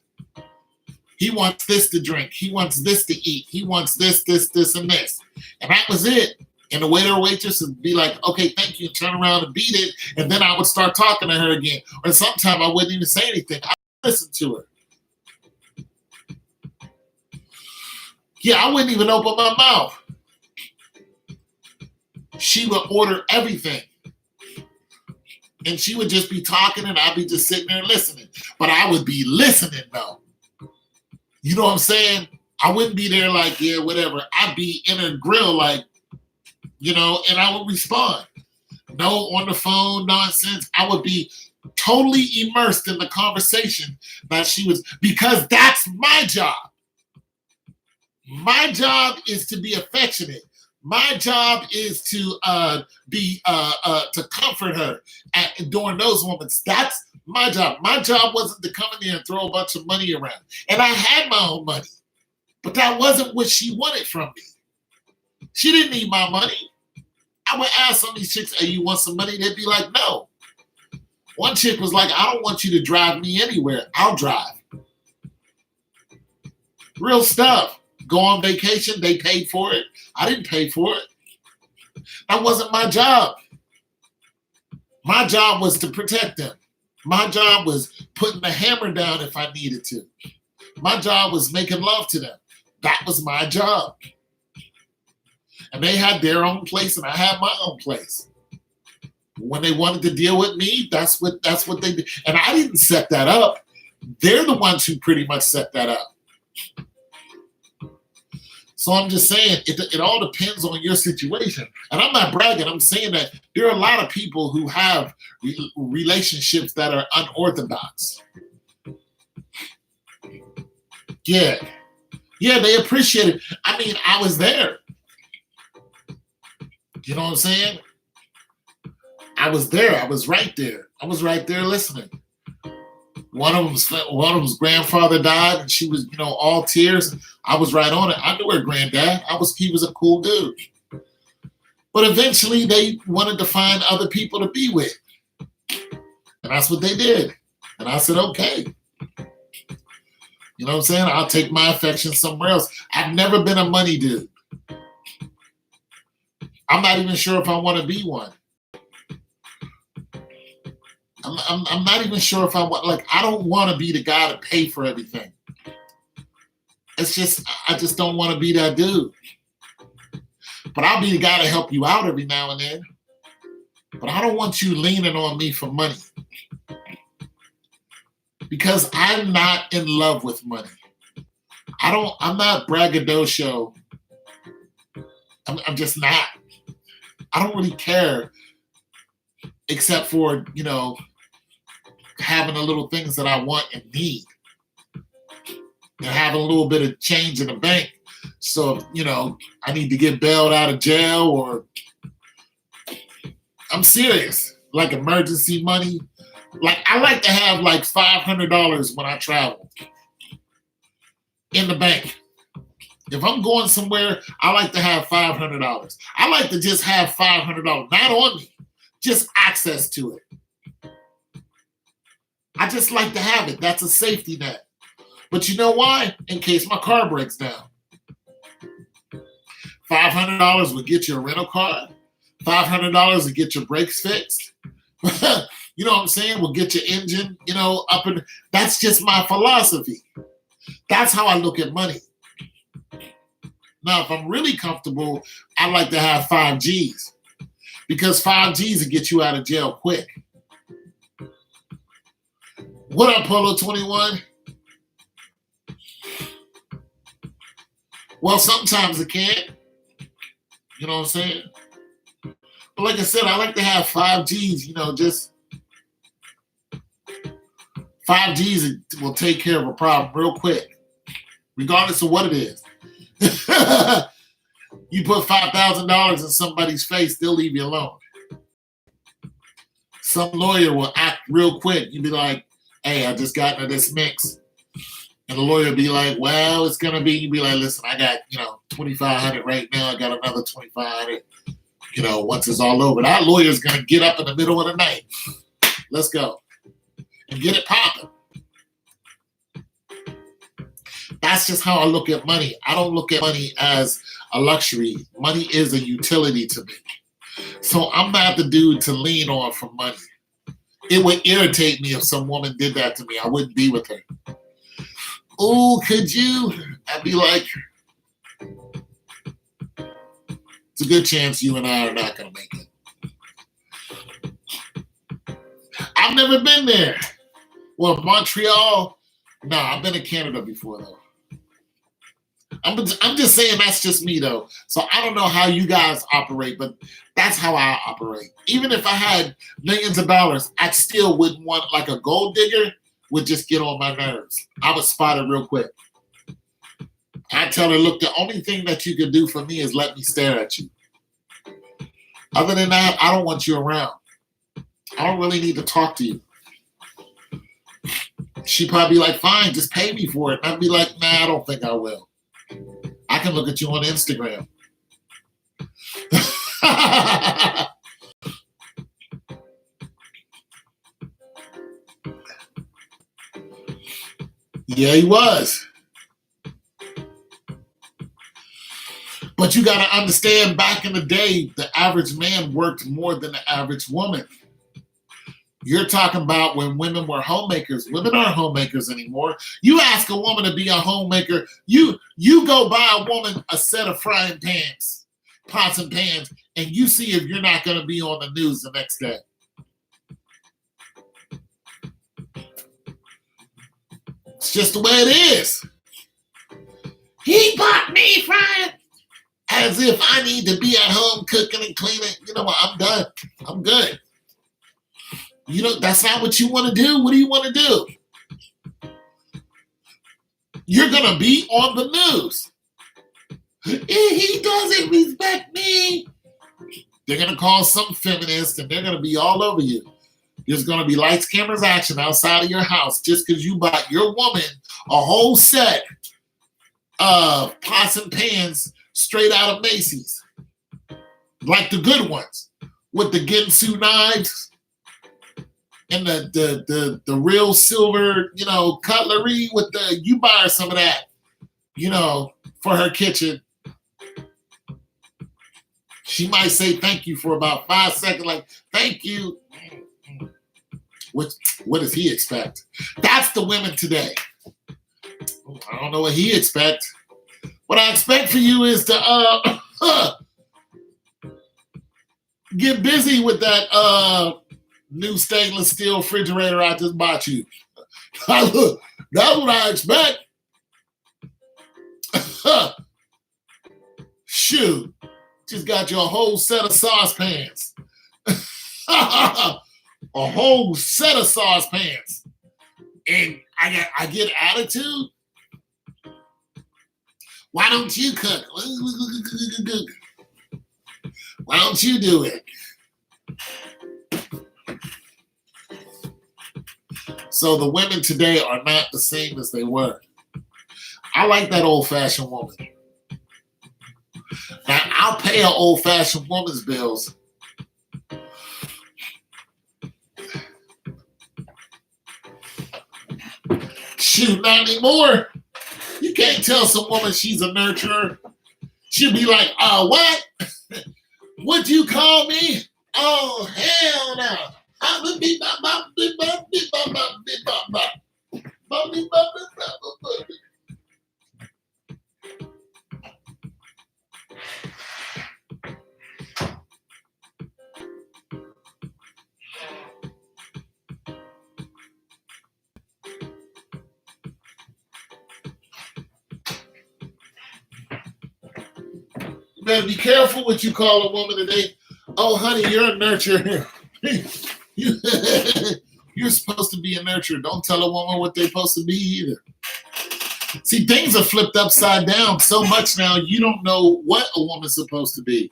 this to drink. He wants this to eat. He wants this, and this. And that was it. And the waiter or waitress would be like, okay, thank you, and turn around and beat it. And then I would start talking to her again. Or sometimes I wouldn't even say anything. I would listen to her. Yeah, I wouldn't even open my mouth. She would order everything. And she would just be talking and I'd be just sitting there listening. But I would be listening though. You know what I'm saying? I wouldn't be there like, yeah, whatever. I'd be in her grill like, and I would respond. No on the phone nonsense. I would be totally immersed in the conversation that she was, because that's my job. My job is to be affectionate. My job is to to comfort her during those moments. That's my job. My job wasn't to come in there and throw a bunch of money around. And I had my own money, but that wasn't what she wanted from me. She didn't need my money. I would ask some of these chicks, hey, you want some money? They'd be like, no. One chick was like, I don't want you to drive me anywhere. I'll drive. Real stuff. Go on vacation. They paid for it. I didn't pay for it. That wasn't my job. My job was to protect them. My job was putting the hammer down if I needed to. My job was making love to them. That was my job. And they had their own place and I had my own place. When they wanted to deal with me, that's what they did. And I didn't set that up. They're the ones who pretty much set that up. So I'm just saying, it all depends on your situation. And I'm not bragging. I'm saying that there are a lot of people who have relationships that are unorthodox. Yeah, they appreciate it. I mean, I was there. You know what I'm saying? I was there. I was right there. I was right there listening. One of them's grandfather died, and she was, all tears. I was right on it. I knew her granddad. He was a cool dude. But eventually, they wanted to find other people to be with, and that's what they did. And I said, okay. You know what I'm saying? I'll take my affection somewhere else. I've never been a money dude. I'm not even sure if I want to be one. I'm not even sure if I don't want to be the guy to pay for everything. I just don't want to be that dude. But I'll be the guy to help you out every now and then. But I don't want you leaning on me for money. Because I'm not in love with money. I'm not braggadocio. I'm just not. I don't really care except for, having the little things that I want and need. And having a little bit of change in the bank. So, I need to get bailed out of jail or I'm serious. Like emergency money. Like I like to have like $500 when I travel in the bank. If I'm going somewhere, I like to have $500. I like to just have $500, not on me, just access to it. I just like to have it. That's a safety net. But you know why? In case my car breaks down. $500 would get you a rental car. $500 would get your brakes fixed. you know what I'm saying, will get your engine, up. And that's just my philosophy. That's how I look at money. Now, if I'm really comfortable, I like to have 5Gs because 5Gs will get you out of jail quick. What up, Polo 21? Well, sometimes it can. You know what I'm saying? But like I said, I like to have 5Gs, just 5Gs will take care of a problem real quick, regardless of what it is. You put $5,000 in somebody's face, they'll leave you alone. Some lawyer will act real quick. You'd be like, hey, I just got into this mix. And the lawyer will be like, well, it's going to be, you'd be like, listen, I got, $2,500 right now. I got another $2,500, once it's all over. That lawyer's going to get up in the middle of the night. Let's go. And get it popping. That's just how I look at money. I don't look at money as a luxury. Money is a utility to me. So I'm not the dude to lean on for money. It would irritate me if some woman did that to me. I wouldn't be with her. Oh, could you? I'd be like, it's a good chance you and I are not going to make it. I've never been there. Well, Montreal, no, I've been to Canada before, though. I'm just saying that's just me, though. So I don't know how you guys operate, but that's how I operate. Even if I had millions of dollars, I still wouldn't want, like a gold digger would just get on my nerves. I would spot it real quick. I tell her, look, the only thing that you can do for me is let me stare at you. Other than that, I don't want you around. I don't really need to talk to you. She'd probably be like, fine, just pay me for it. And I'd be like, nah, I don't think I will. I can look at you on Instagram. Yeah, he was. But you got to understand, back in the day, the average man worked more than the average woman. You're talking about when women were homemakers. Women aren't homemakers anymore. You ask a woman to be a homemaker, you go buy a woman a set of frying pans, pots and pans, and you see if you're not going to be on the news the next day. It's just the way it is. He bought me frying. As if I need to be at home cooking and cleaning. You know what? I'm done. I'm good. That's not what you want to do. What do you want to do? You're going to be on the news. He doesn't respect me. They're going to call some feminist and they're going to be all over you. There's going to be lights, cameras, action outside of your house just because you bought your woman a whole set of pots and pans straight out of Macy's. Like the good ones with the Ginsu knives and the real silver, cutlery with you buy her some of that, for her kitchen. She might say thank you for about 5 seconds, like, thank you. What does he expect? That's the women today. I don't know what he expects. What I expect for you is to get busy with that new stainless steel refrigerator I just bought you. That's what I expect. Shoot. Just got you a whole set of saucepans. A whole set of saucepans. And I get attitude. Why don't you cook? Why don't you do it? So the women today are not the same as they were. I like that old-fashioned woman. Now, I'll pay an old-fashioned woman's bills. Shoot, not anymore. You can't tell some woman she's a nurturer. She'll be like, what? What'd you call me? Oh, hell no. You better be careful what you call a woman today. Oh, honey, you're a nurturer. You're supposed to be a nurturer. Don't tell a woman what they're supposed to be either. See, things are flipped upside down so much now, you don't know what a woman's supposed to be.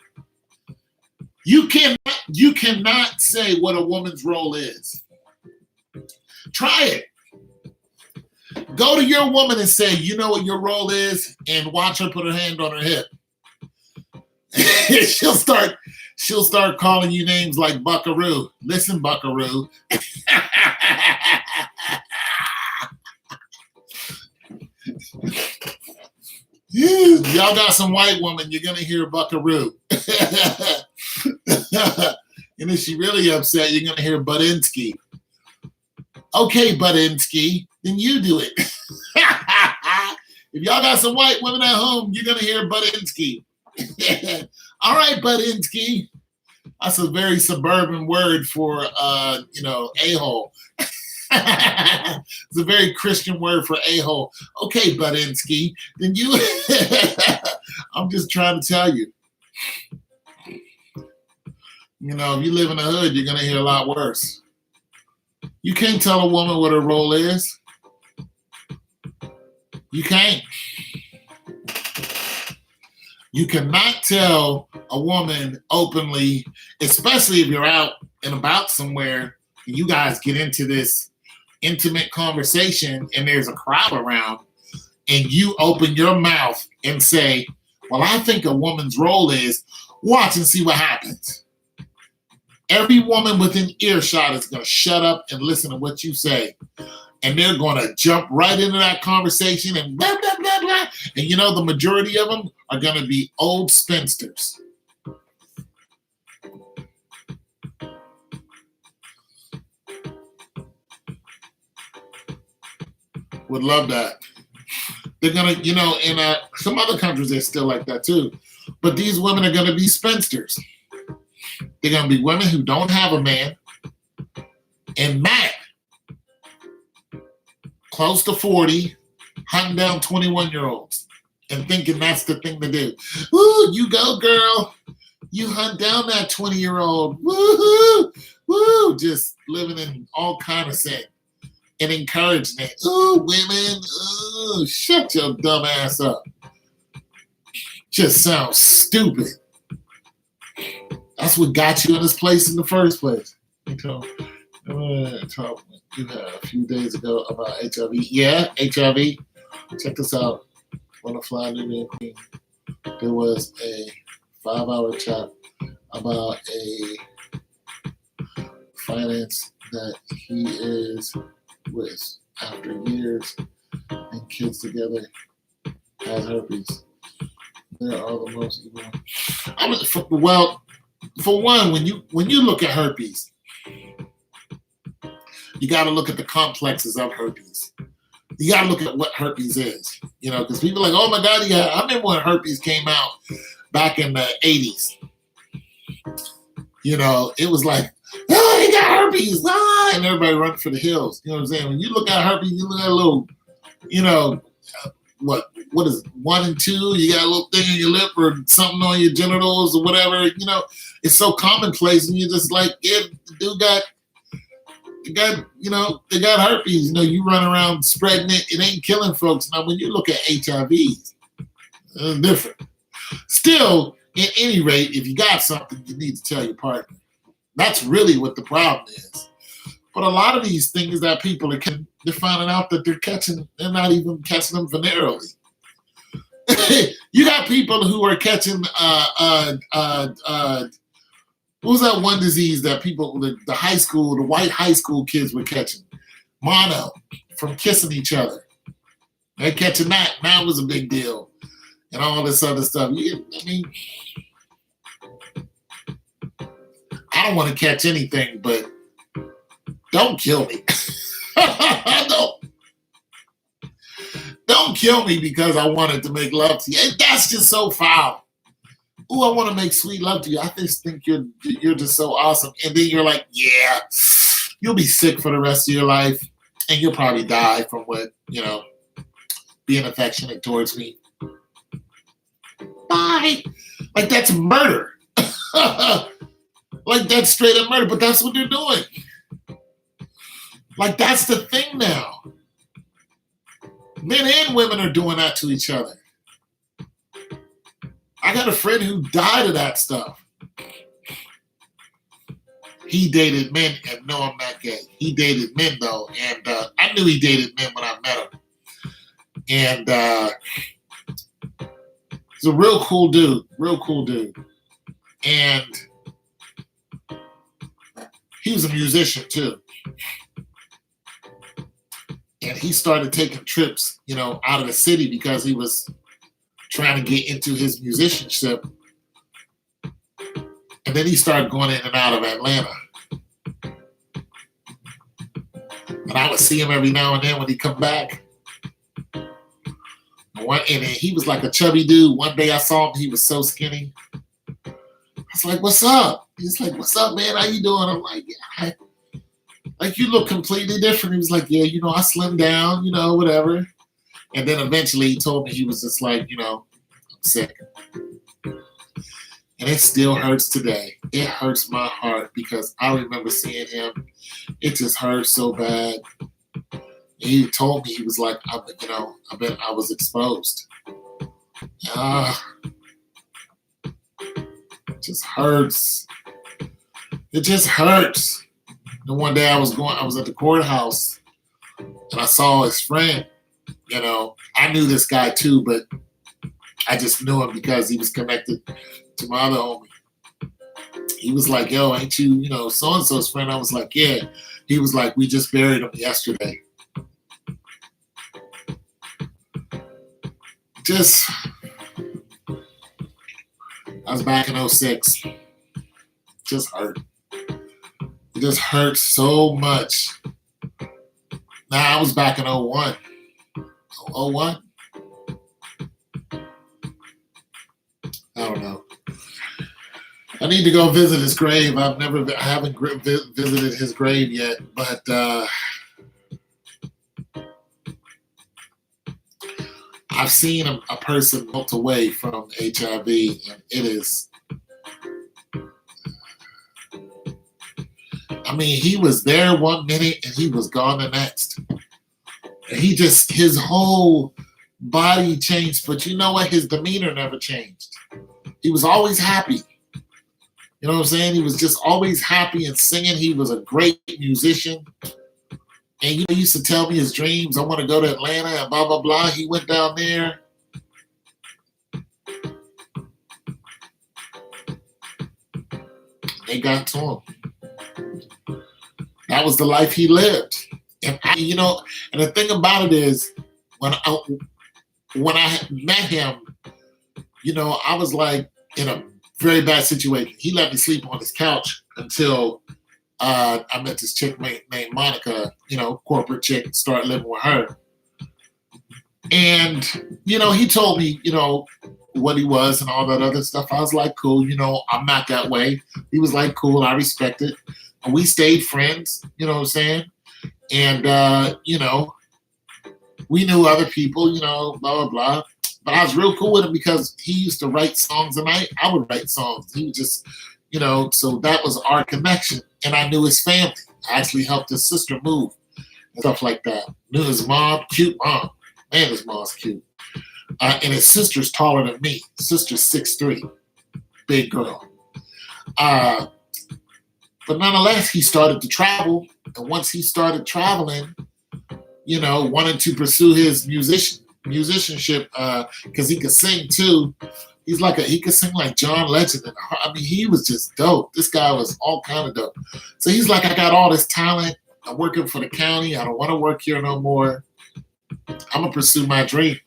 You cannot say what a woman's role is. Try it. Go to your woman and say, you know what your role is, and watch her put her hand on her hip. she'll start calling you names like Buckaroo. Listen, Buckaroo. Y'all got some white woman, you're gonna hear Buckaroo. And if she really upset, you're gonna hear Budinsky. Okay, Budinsky, then you do it. If y'all got some white women at home, you're gonna hear Budinsky. All right, Budinsky. That's a very suburban word for a-hole. It's a very Christian word for a-hole. Okay, Budinsky, then you I'm just trying to tell you. You know, if you live in the hood, you're gonna hear a lot worse. You can't tell a woman what her role is. You can't. You cannot tell a woman openly, especially if you're out and about somewhere and you guys get into this intimate conversation and there's a crowd around and you open your mouth and say, well, I think a woman's role is watch and see what happens. Every woman within earshot is going to shut up and listen to what you say. And they're going to jump right into that conversation and blah, blah, blah, blah. And you know, the majority of them are going to be old spinsters. Would love that. They're going to, in some other countries, they're still like that too. But these women are going to be spinsters. They're going to be women who don't have a man and mad. Close to 40, hunting down 21-year-olds and thinking that's the thing to do. Ooh, you go, girl. You hunt down that 20-year-old. Woo-hoo, woo. Just living in all kind of sin and encouraging it. Ooh, women. Ooh, shut your dumb ass up. Just sounds stupid. That's what got you in this place in the first place. You had a few days ago about HIV. Yeah, HIV. Check this out. On the Fly Nubian Queen, there was a 5-hour chat about a finance that he is with after years and kids together has herpes. They are the most evil. Well, for one, when you look at herpes, you got to look at the complexes of herpes. You got to look at what herpes is, because people are like, oh my God, yeah. I remember when herpes came out back in the 80s. It was like, oh, he got herpes, and everybody running for the hills. You know what I'm saying? When you look at herpes, you look at a little, what is it, 1 and 2? You got a little thing on your lip or something on your genitals or whatever. It's so commonplace, and you're just like, yeah, the dude they got herpes. You run around spreading it. It ain't killing folks. Now, when you look at HIV, it's different. Still, at any rate, if you got something, you need to tell your partner. That's really what the problem is. But a lot of these things that people are catching, they're finding out that they're not even catching them venereally. You got people who are catching what was that one disease that people, the white high school kids were catching? Mono, from kissing each other. They're catching that. That was a big deal. And all this other stuff. I don't want to catch anything, but Don't kill me. don't, don't kill me because I wanted to make love to you. That's just so foul. Oh, I want to make sweet love to you. I just think you're just so awesome. And then you're like, yeah, you'll be sick for the rest of your life, and you'll probably die from being affectionate towards me. Bye. Like that's murder. Like that's straight up murder. But that's what they're doing. Like that's the thing now. Men and women are doing that to each other. I got a friend who died of that stuff. He dated men, and no, I'm not gay. He dated men though, and I knew he dated men when I met him. And he's a real cool dude. And he was a musician too. And he started taking trips, out of the city because he was trying to get into his musicianship. And then he started going in and out of Atlanta. And I would see him every now and then when he come back. And he was like a chubby dude. One day I saw him, he was so skinny. I was like, what's up? He's like, what's up, man? How you doing? I'm like, yeah, like you look completely different. He was like, yeah, I slimmed down, whatever. And then eventually he told me he was just like, I'm sick. And it still hurts today. It hurts my heart because I remember seeing him. It just hurt so bad. And he told me, he was like, I was exposed. It just hurts. It just hurts. And one day I was at the courthouse and I saw his friend. I knew this guy too, but I just knew him because he was connected to my other homie. He was like, yo, ain't you, so-and-so's friend? I was like, yeah. He was like, we just buried him yesterday. I was back in 2006. Just hurt. It just hurt so much. Nah, I was back in 2001. 2001? I don't know. I need to go visit his grave. I haven't visited his grave yet, but I've seen a person melt away from HIV, and it is. I mean, he was there 1 minute and he was gone the next. And his whole body changed, but you know what? His demeanor never changed. He was always happy. You know what I'm saying? He was just always happy and singing. He was a great musician. And he used to tell me his dreams. I want to go to Atlanta and blah, blah, blah. He went down there. They got to him. That was the life he lived. And and the thing about it is, when I met him, I was like in a very bad situation. He let me sleep on his couch until I met this chick named Monica, corporate chick, start living with her. And, he told me, what he was and all that other stuff. I was like, cool, I'm not that way. He was like, cool, I respect it. And we stayed friends, you know what I'm saying? And, we knew other people, blah, blah, blah. But I was real cool with him because he used to write songs and I would write songs. He would just, so that was our connection. And I knew his family. I actually helped his sister move and stuff like that. Knew his mom, cute mom. Man, his mom's cute. And his sister's taller than me. Sister's 6'3", big girl. But nonetheless, he started to travel. And once he started traveling, wanted to pursue his musicianship, because he could sing too. He could sing like John Legend. And I mean, he was just dope. This guy was all kind of dope. So he's like, I got all this talent. I'm working for the county. I don't want to work here no more. I'm going to pursue my dream.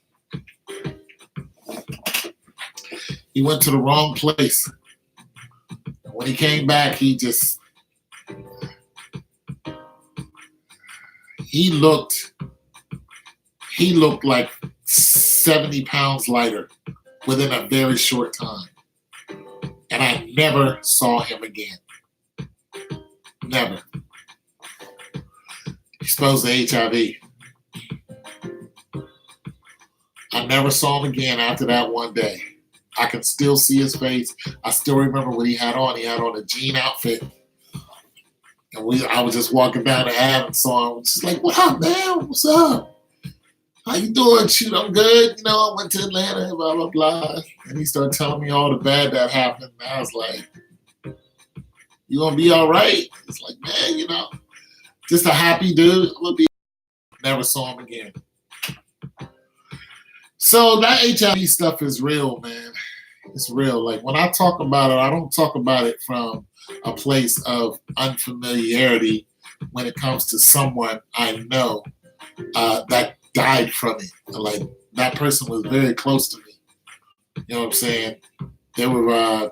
He went to the wrong place. When he came back, he just he looked like 70 pounds lighter within a very short time. And I never saw him again. Never. Exposed to HIV. I never saw him again after that one day. I can still see his face. I still remember what he had on. He had on a jean outfit. And I was just walking down the aisle and saw him. Just like, what up, man? What's up? How you doing? Shoot, I'm good. I went to Atlanta, blah, blah, blah. And he started telling me all the bad that happened. And I was like, you gonna be all right? It's like, man, just a happy dude. Never saw him again. So that HIV stuff is real, man. It's real. Like when I talk about it, I don't talk about it from a place of unfamiliarity when it comes to someone I know that died from it. Like that person was very close to me. You know what I'm saying? They were a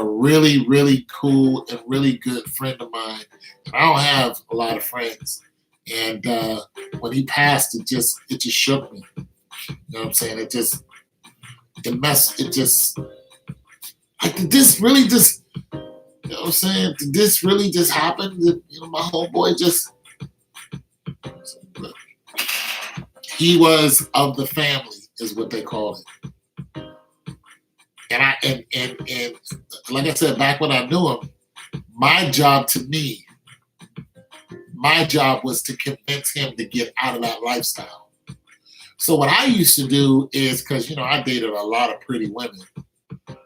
really, really cool and really good friend of mine. And I don't have a lot of friends. And when he passed, it just shook me. You know what I'm saying? Did this really just, you know what I'm saying? Did this really just happen? My homeboy just, he was of the family, is what they call it. And like I said, back when I knew him, my job was to convince him to get out of that lifestyle. So what I used to do is, because, I dated a lot of pretty women.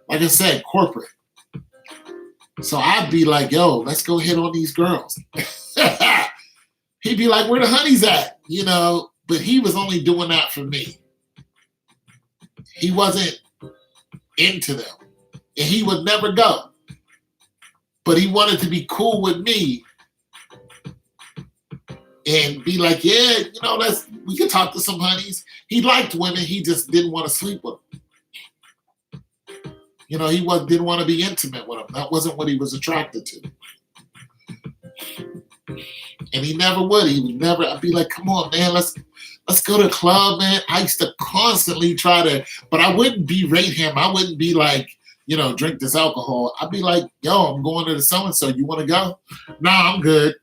Like I said, corporate. So I'd be like, yo, let's go hit on these girls. He'd be like, where the honey's at? But he was only doing that for me. He wasn't into them. And he would never go. But he wanted to be cool with me and be like, yeah, we can talk to some honeys. He liked women. He just didn't want to sleep with them. He didn't want to be intimate with them. That wasn't what he was attracted to. And he never would. I'd be like, come on, man, let's go to the club, man. I used to constantly but I wouldn't berate him. I wouldn't be like, drink this alcohol. I'd be like, yo, I'm going to the so-and-so. You want to go? Nah, I'm good.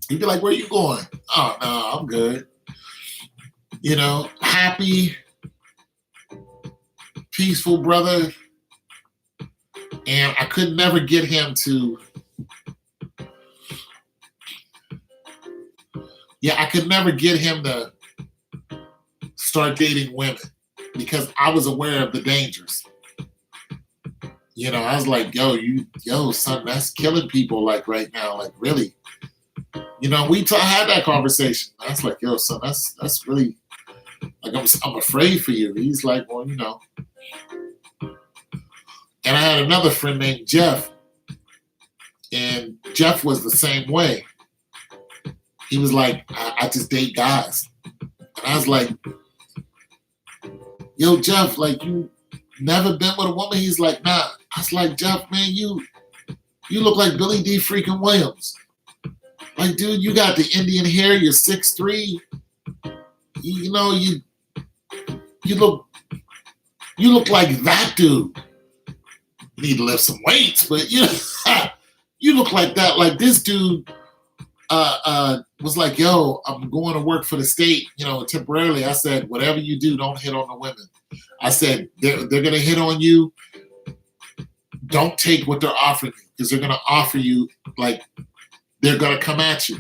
He'd be like, where you going? Oh, no, I'm good. Happy, peaceful brother. And I could never get him to, start dating women because I was aware of the dangers. I was like, yo, son, that's killing people like right now. Like, really? We had that conversation. I was like, yo, son, that's really, like, I'm afraid for you. He's like, well, And I had another friend named Jeff, and Jeff was the same way. He was like, I just date guys. And I was like, yo, Jeff, like, you never been with a woman? He's like, nah. I was like, Jeff, man, you look like Billy D. freaking Williams. Like, dude, you got the Indian hair. You're 6'3". You look like that dude. You need to lift some weights, but you look like that. Like this dude was like, yo, I'm going to work for the state, temporarily. I said, whatever you do, don't hit on the women. I said, they're going to hit on you. Don't take what they're offering you because they're going to offer you like they're going to come at you.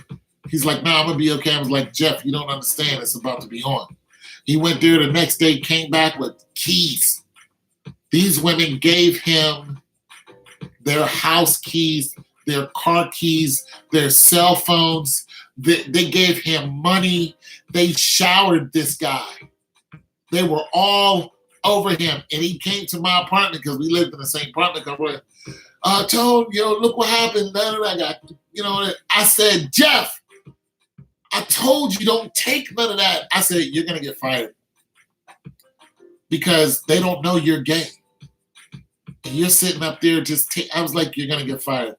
He's like, no, I'm going to be okay. I was like, Jeff, you don't understand. It's about to be on. He went there the next day, came back with keys. These women gave him their house keys, their car keys, their cell phones. They gave him money. They showered this guy. They were all over him. And he came to my apartment because we lived in the same apartment. I told him, look what happened. I said, Jeff, I told you don't take none of that. I said, you're going to get fired because they don't know you're gay. And you're sitting up there I was like, you're going to get fired.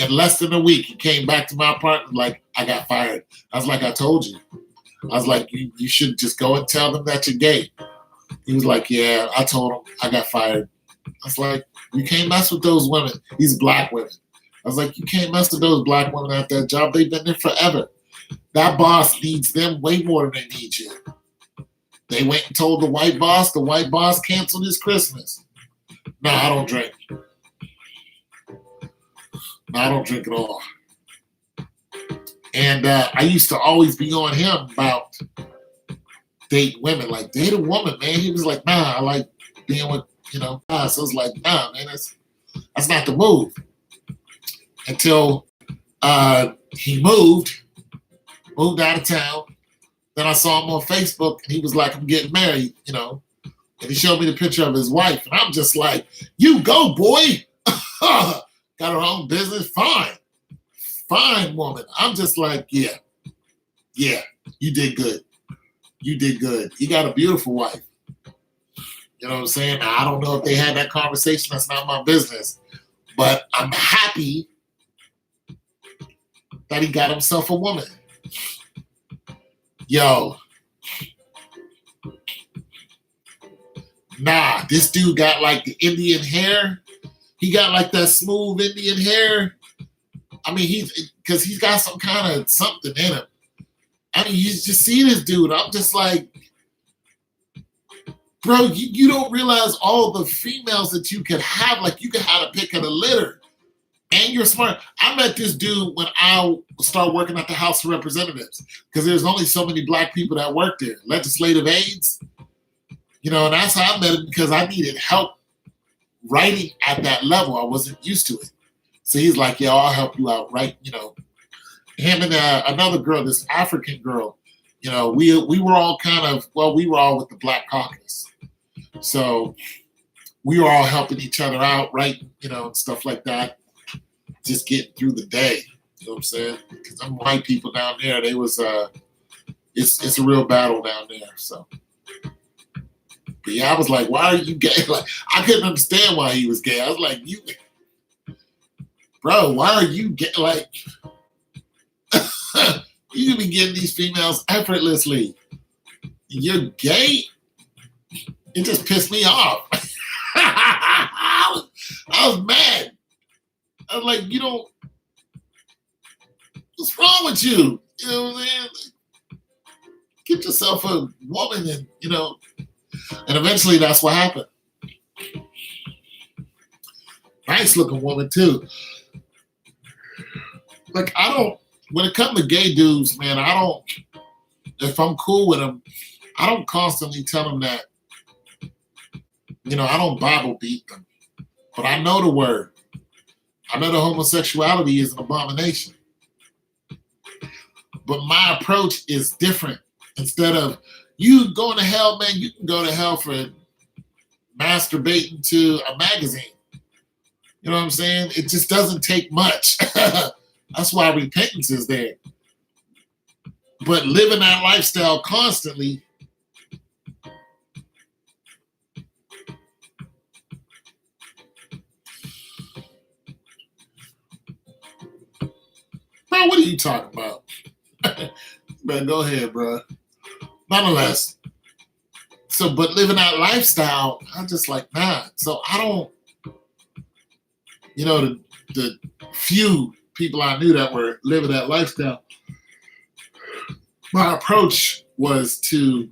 In less than a week, he came back to my apartment like, I got fired. I was like, I told you. I was like, you should just go and tell them that you're gay. He was like, yeah, I told him I got fired. I was like, you can't mess with those women, these black women. I was like, you can't mess with those black women at that job. They've been there forever. That boss needs them way more than they need you. They went and told the white boss canceled his Christmas. No, I don't drink. No, I don't drink at all. And I used to always be on him about dating women. Like, date a woman, man. He was like, nah, I like being with, guys. So I was like, nah, man, that's not the move. Until he moved out of town. Then I saw him on Facebook, and he was like, I'm getting married, and he showed me the picture of his wife. And I'm just like, you go, boy. Got her own business. Fine woman. I'm just like, yeah, you did good. You did good. You got a beautiful wife. You know what I'm saying? Now, I don't know if they had that conversation. That's not my business. But I'm happy that he got himself a woman. Yo. Nah, this dude got like the Indian hair. He got like that smooth Indian hair. I mean, because he's got some kind of something in him. I mean, you just see this dude. I'm just like, bro, you don't realize all the females that you could have. Like, you could have a pick of the litter. And you're smart. I met this dude when I started working at the House of Representatives, because there's only so many black people that work there. Legislative aides. And that's how I met him, because I needed help writing at that level. I wasn't used to it. So he's like, yeah, I'll help you out, right? Him and another girl, this African girl, we were all we were all with the Black Caucus. So we were all helping each other out, right? And stuff like that. Just getting through the day. You know what I'm saying? Because them white people down there, it's a real battle down there. So, but yeah, I was like, why are you gay? Like, I couldn't understand why he was gay. I was like, bro, why are you gay? Like, you be getting these females effortlessly. You're gay? It just pissed me off. I was mad. I was like, what's wrong with you? You know what I'm saying? Get yourself a woman and eventually that's what happened. Nice looking woman too. Like, when it comes to gay dudes, man, if I'm cool with them, I don't constantly tell them that, I don't Bible beat them, but I know the word. I know that homosexuality is an abomination. But my approach is different. Instead of you going to hell, man, you can go to hell for masturbating to a magazine. You know what I'm saying? It just doesn't take much. That's why repentance is there. But living that lifestyle constantly, bro, what are you talking about? Man, go ahead, bro. Nonetheless, but living that lifestyle, I'm just like, nah. So I don't, the few people I knew that were living that lifestyle, my approach was to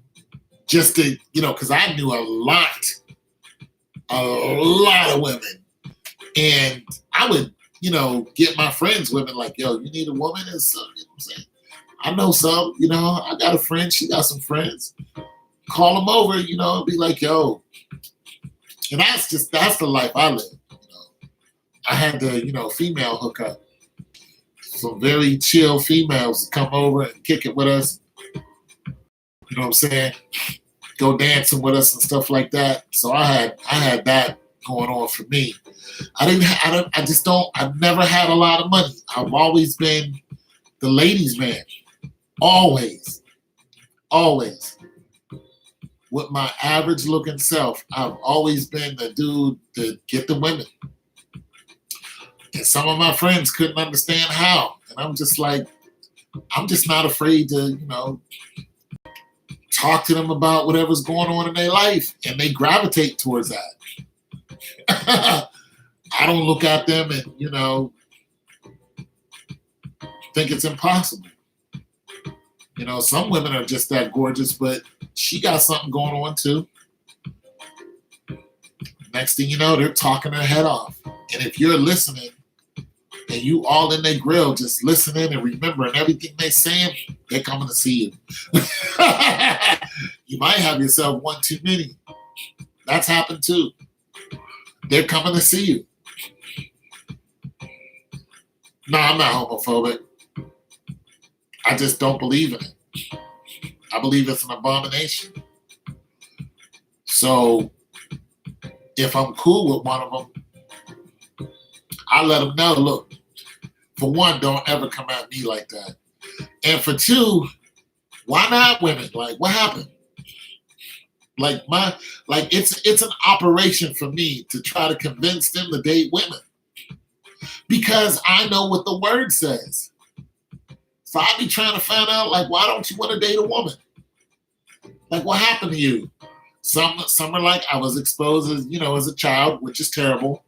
because I knew a lot of women. And I would, get my friends women like, yo, you need a woman? And so, you know what I'm saying? I know some, I got a friend, she got some friends. Call them over, be like, yo. And that's the life I live. I had the, female hookup. Some very chill females come over and kick it with us. You know what I'm saying? Go dancing with us and stuff like that. So I had that going on for me. I've never had a lot of money. I've always been the ladies' man. Always. With my average looking self, I've always been the dude to get the women. And some of my friends couldn't understand how. And I'm just like, I'm just not afraid to, talk to them about whatever's going on in their life. And they gravitate towards that. I don't look at them and, think it's impossible. Some women are just that gorgeous, but she got something going on too. Next thing you know, they're talking their head off. And if you're listening and you all in their grill, just listening and remembering everything they're saying, they're coming to see you. You might have yourself one too many. That's happened too. They're coming to see you. No, I'm not homophobic. I just don't believe in it. I believe it's an abomination. So if I'm cool with one of them, I let them know, look, for one, don't ever come at me like that. And for two, why not women? Like, what happened? It's an operation for me to try to convince them to date women. Because I know what the word says. So I be trying to find out, why don't you want to date a woman? What happened to you? Some are like, I was exposed as a child, which is terrible.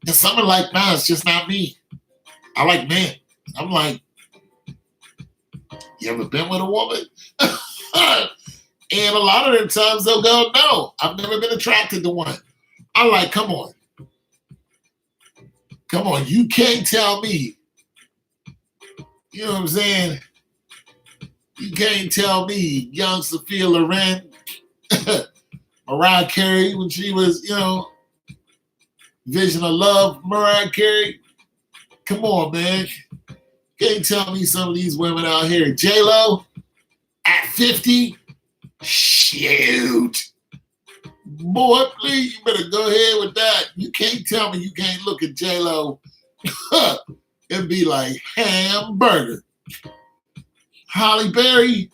And some are like, nah, it's just not me. I like men. I'm like, you ever been with a woman? And a lot of the times they'll go, no, I've never been attracted to one. I'm like, come on. Come on, you can't tell me. You know what I'm saying? You can't tell me young Sophia Loren, Mariah Carey, when she was, Vision of Love, Mariah Carey. Come on, man. You can't tell me some of these women out here. J-Lo, at 50? Shoot. Boy, please, you better go ahead with that. You can't tell me you can't look at J-Lo and be like, hamburger. Halle Berry?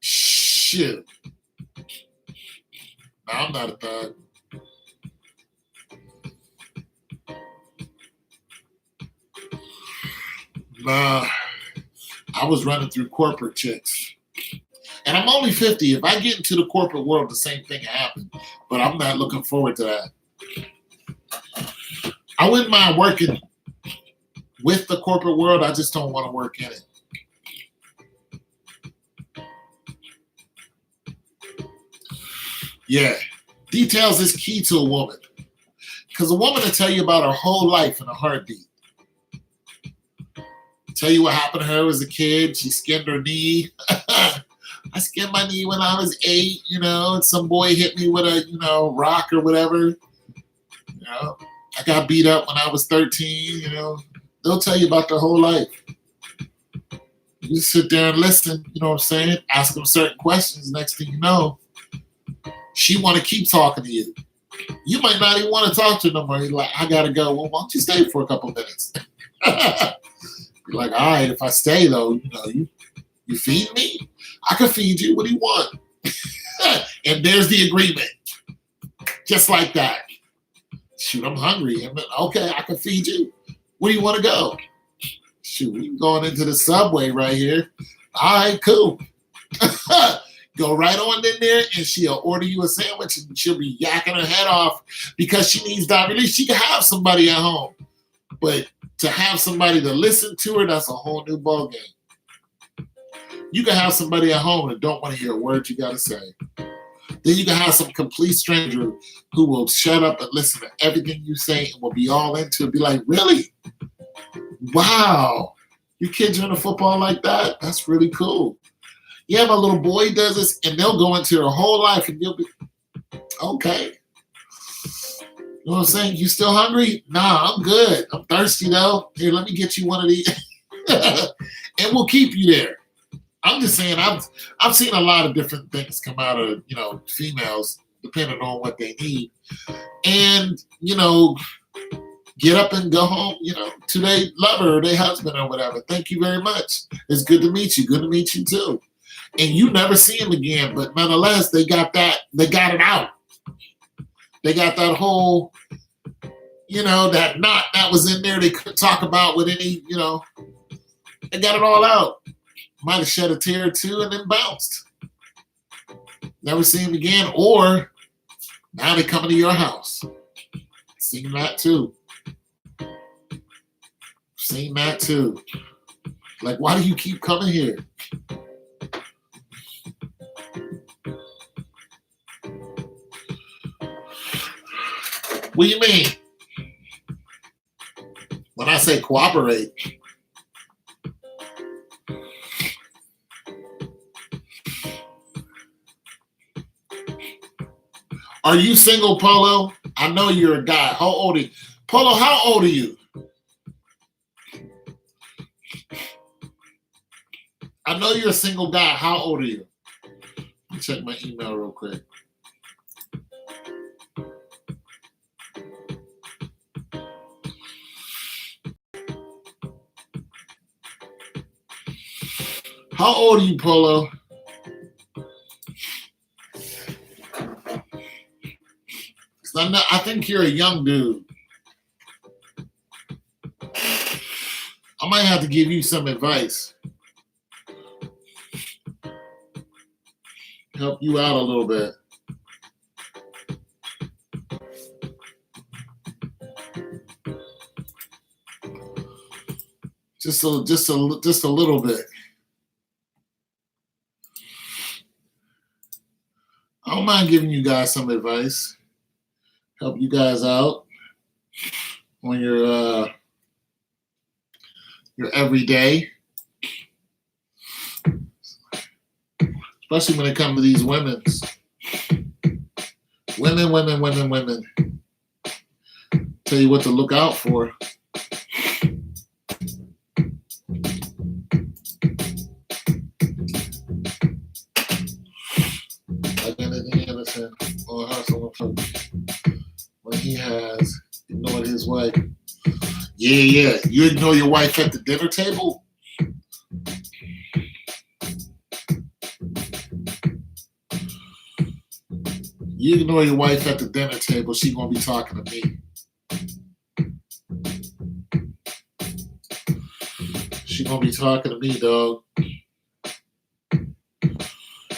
Shit. No, I'm not a thug. Nah, I was running through corporate chicks. And I'm only 50. If I get into the corporate world, the same thing happened. But I'm not looking forward to that. I wouldn't mind working with the corporate world. I just don't want to work in it. Yeah. Details is key to a woman. Because a woman will tell you about her whole life in a heartbeat. Tell you what happened to her as a kid. She skinned her knee. I skinned my knee when I was 8, and some boy hit me with a, rock or whatever. I got beat up when I was 13, They'll tell you about their whole life. You sit there and listen, you know what I'm saying? Ask them certain questions. Next thing you know, she want to keep talking to you. You might not even want to talk to her no more. You're like, I got to go. Well, why don't you stay for a couple minutes? You're like, all right, if I stay, though, you feed me? I can feed you. What do you want? And there's the agreement. Just like that. Shoot, I'm hungry. Okay, I can feed you. Where do you want to go? Shoot, we going into the subway right here. All right, cool. Go right on in there and she'll order you a sandwich and she'll be yakking her head off because she needs that release. She can have somebody at home. But to have somebody to listen to her, that's a whole new ballgame. You can have somebody at home that don't want to hear a word you got to say. Then you can have some complete stranger who will shut up and listen to everything you say and will be all into it. Be like, really? Wow. Your kids are into football like that? That's really cool. Yeah, my little boy does this, and they'll go into their whole life and you'll be, okay. You know what I'm saying? You still hungry? Nah, I'm good. I'm thirsty though. Here, let me get you one of these. And we'll keep you there. I'm just saying, I've seen a lot of different things come out of, females, depending on what they need. And, get up and go home, to their lover or their husband or whatever. Thank you very much. It's good to meet you. Good to meet you too. And you never see them again, but nonetheless, they got it out. They got that whole that was in there they couldn't talk about with any, they got it all out. Might have shed a tear or two and then bounced. Never seen him again, or now they coming to your house. Seen that too. Seen that too. Like, why do you keep coming here? What do you mean? When I say cooperate, are you single, Polo? I know you're a guy. How old are you? Polo, how old are you? I know you're a single guy. How old are you? Let me check my email real quick. How old are you, Polo? I think you're a young dude. I might have to give you some advice. Help you out a little bit. Just a little bit. I don't mind giving you guys some advice. Help you guys out on your everyday. Especially when it comes to these women. Women. Tell you what to look out for. Like Anthony Anderson on Hustle and when he has ignored his wife. Yeah. You ignore your wife at the dinner table? You ignore your wife at the dinner table, she gonna be talking to me. She gonna be talking to me, dog.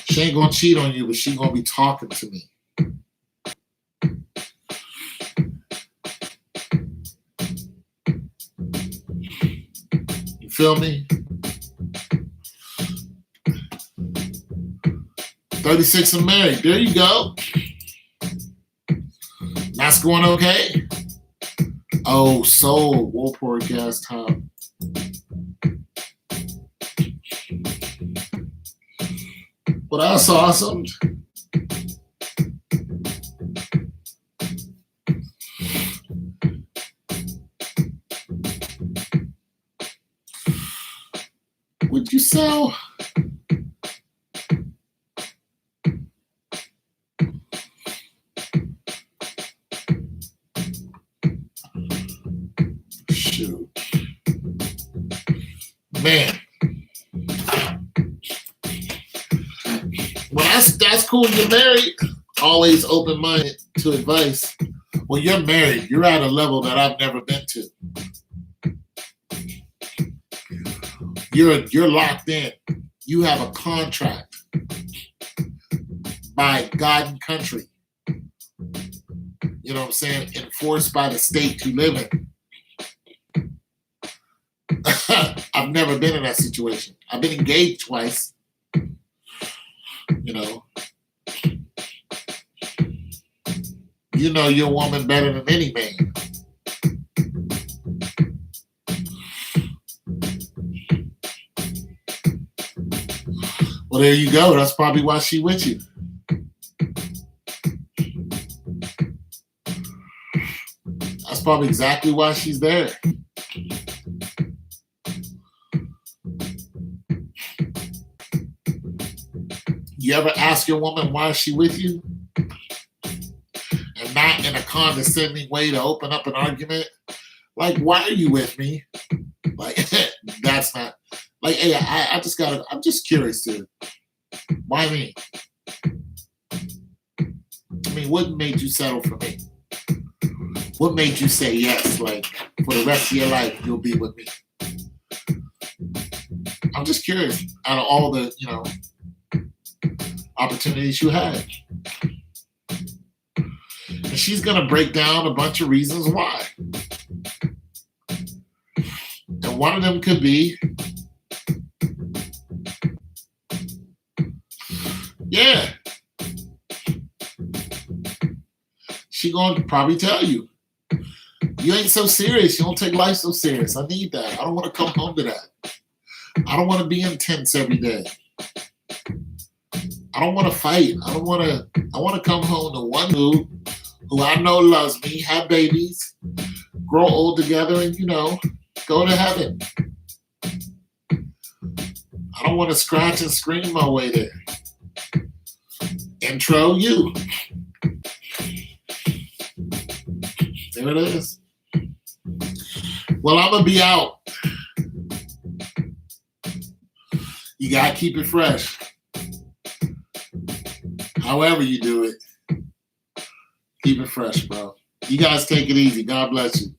She ain't gonna cheat on you, but she gonna be talking to me. You feel me? 36 and married. There you go. That's going okay. Oh, sold. Wolport Gas Top. Well, that's awesome. Would you sell? Shoot. Man. Well, that's cool. You're married. Always open-minded to advice. Well, you're married. You're at a level that I've never been to. You're locked in. You have a contract by God and country. You know what I'm saying? Enforced by the state you live in. I've never been in that situation. I've been engaged twice. You know your woman better than any man. Well, there you go. That's probably why she with you. That's probably exactly why she's there. You ever ask your woman why is she with you? And not in a condescending way to open up an argument. Like, why are you with me? Like, that's not like, hey, I'm just curious too. Why me? I mean, what made you settle for me? What made you say yes? Like for the rest of your life, you'll be with me. I'm just curious. Out of all the opportunities you had, and she's gonna break down a bunch of reasons why. And one of them could be, yeah, she gonna probably tell you, you ain't so serious. You don't take life so serious. I need that. I don't want to come home to that. I don't want to be intense every day. I don't want to fight. I want to come home to one dude who I know loves me, have babies, grow old together, and go to heaven. I don't want to scratch and scream my way there. Intro you. There it is. Well, I'm going to be out. You got to keep it fresh. However you do it, keep it fresh, bro. You guys take it easy. God bless you.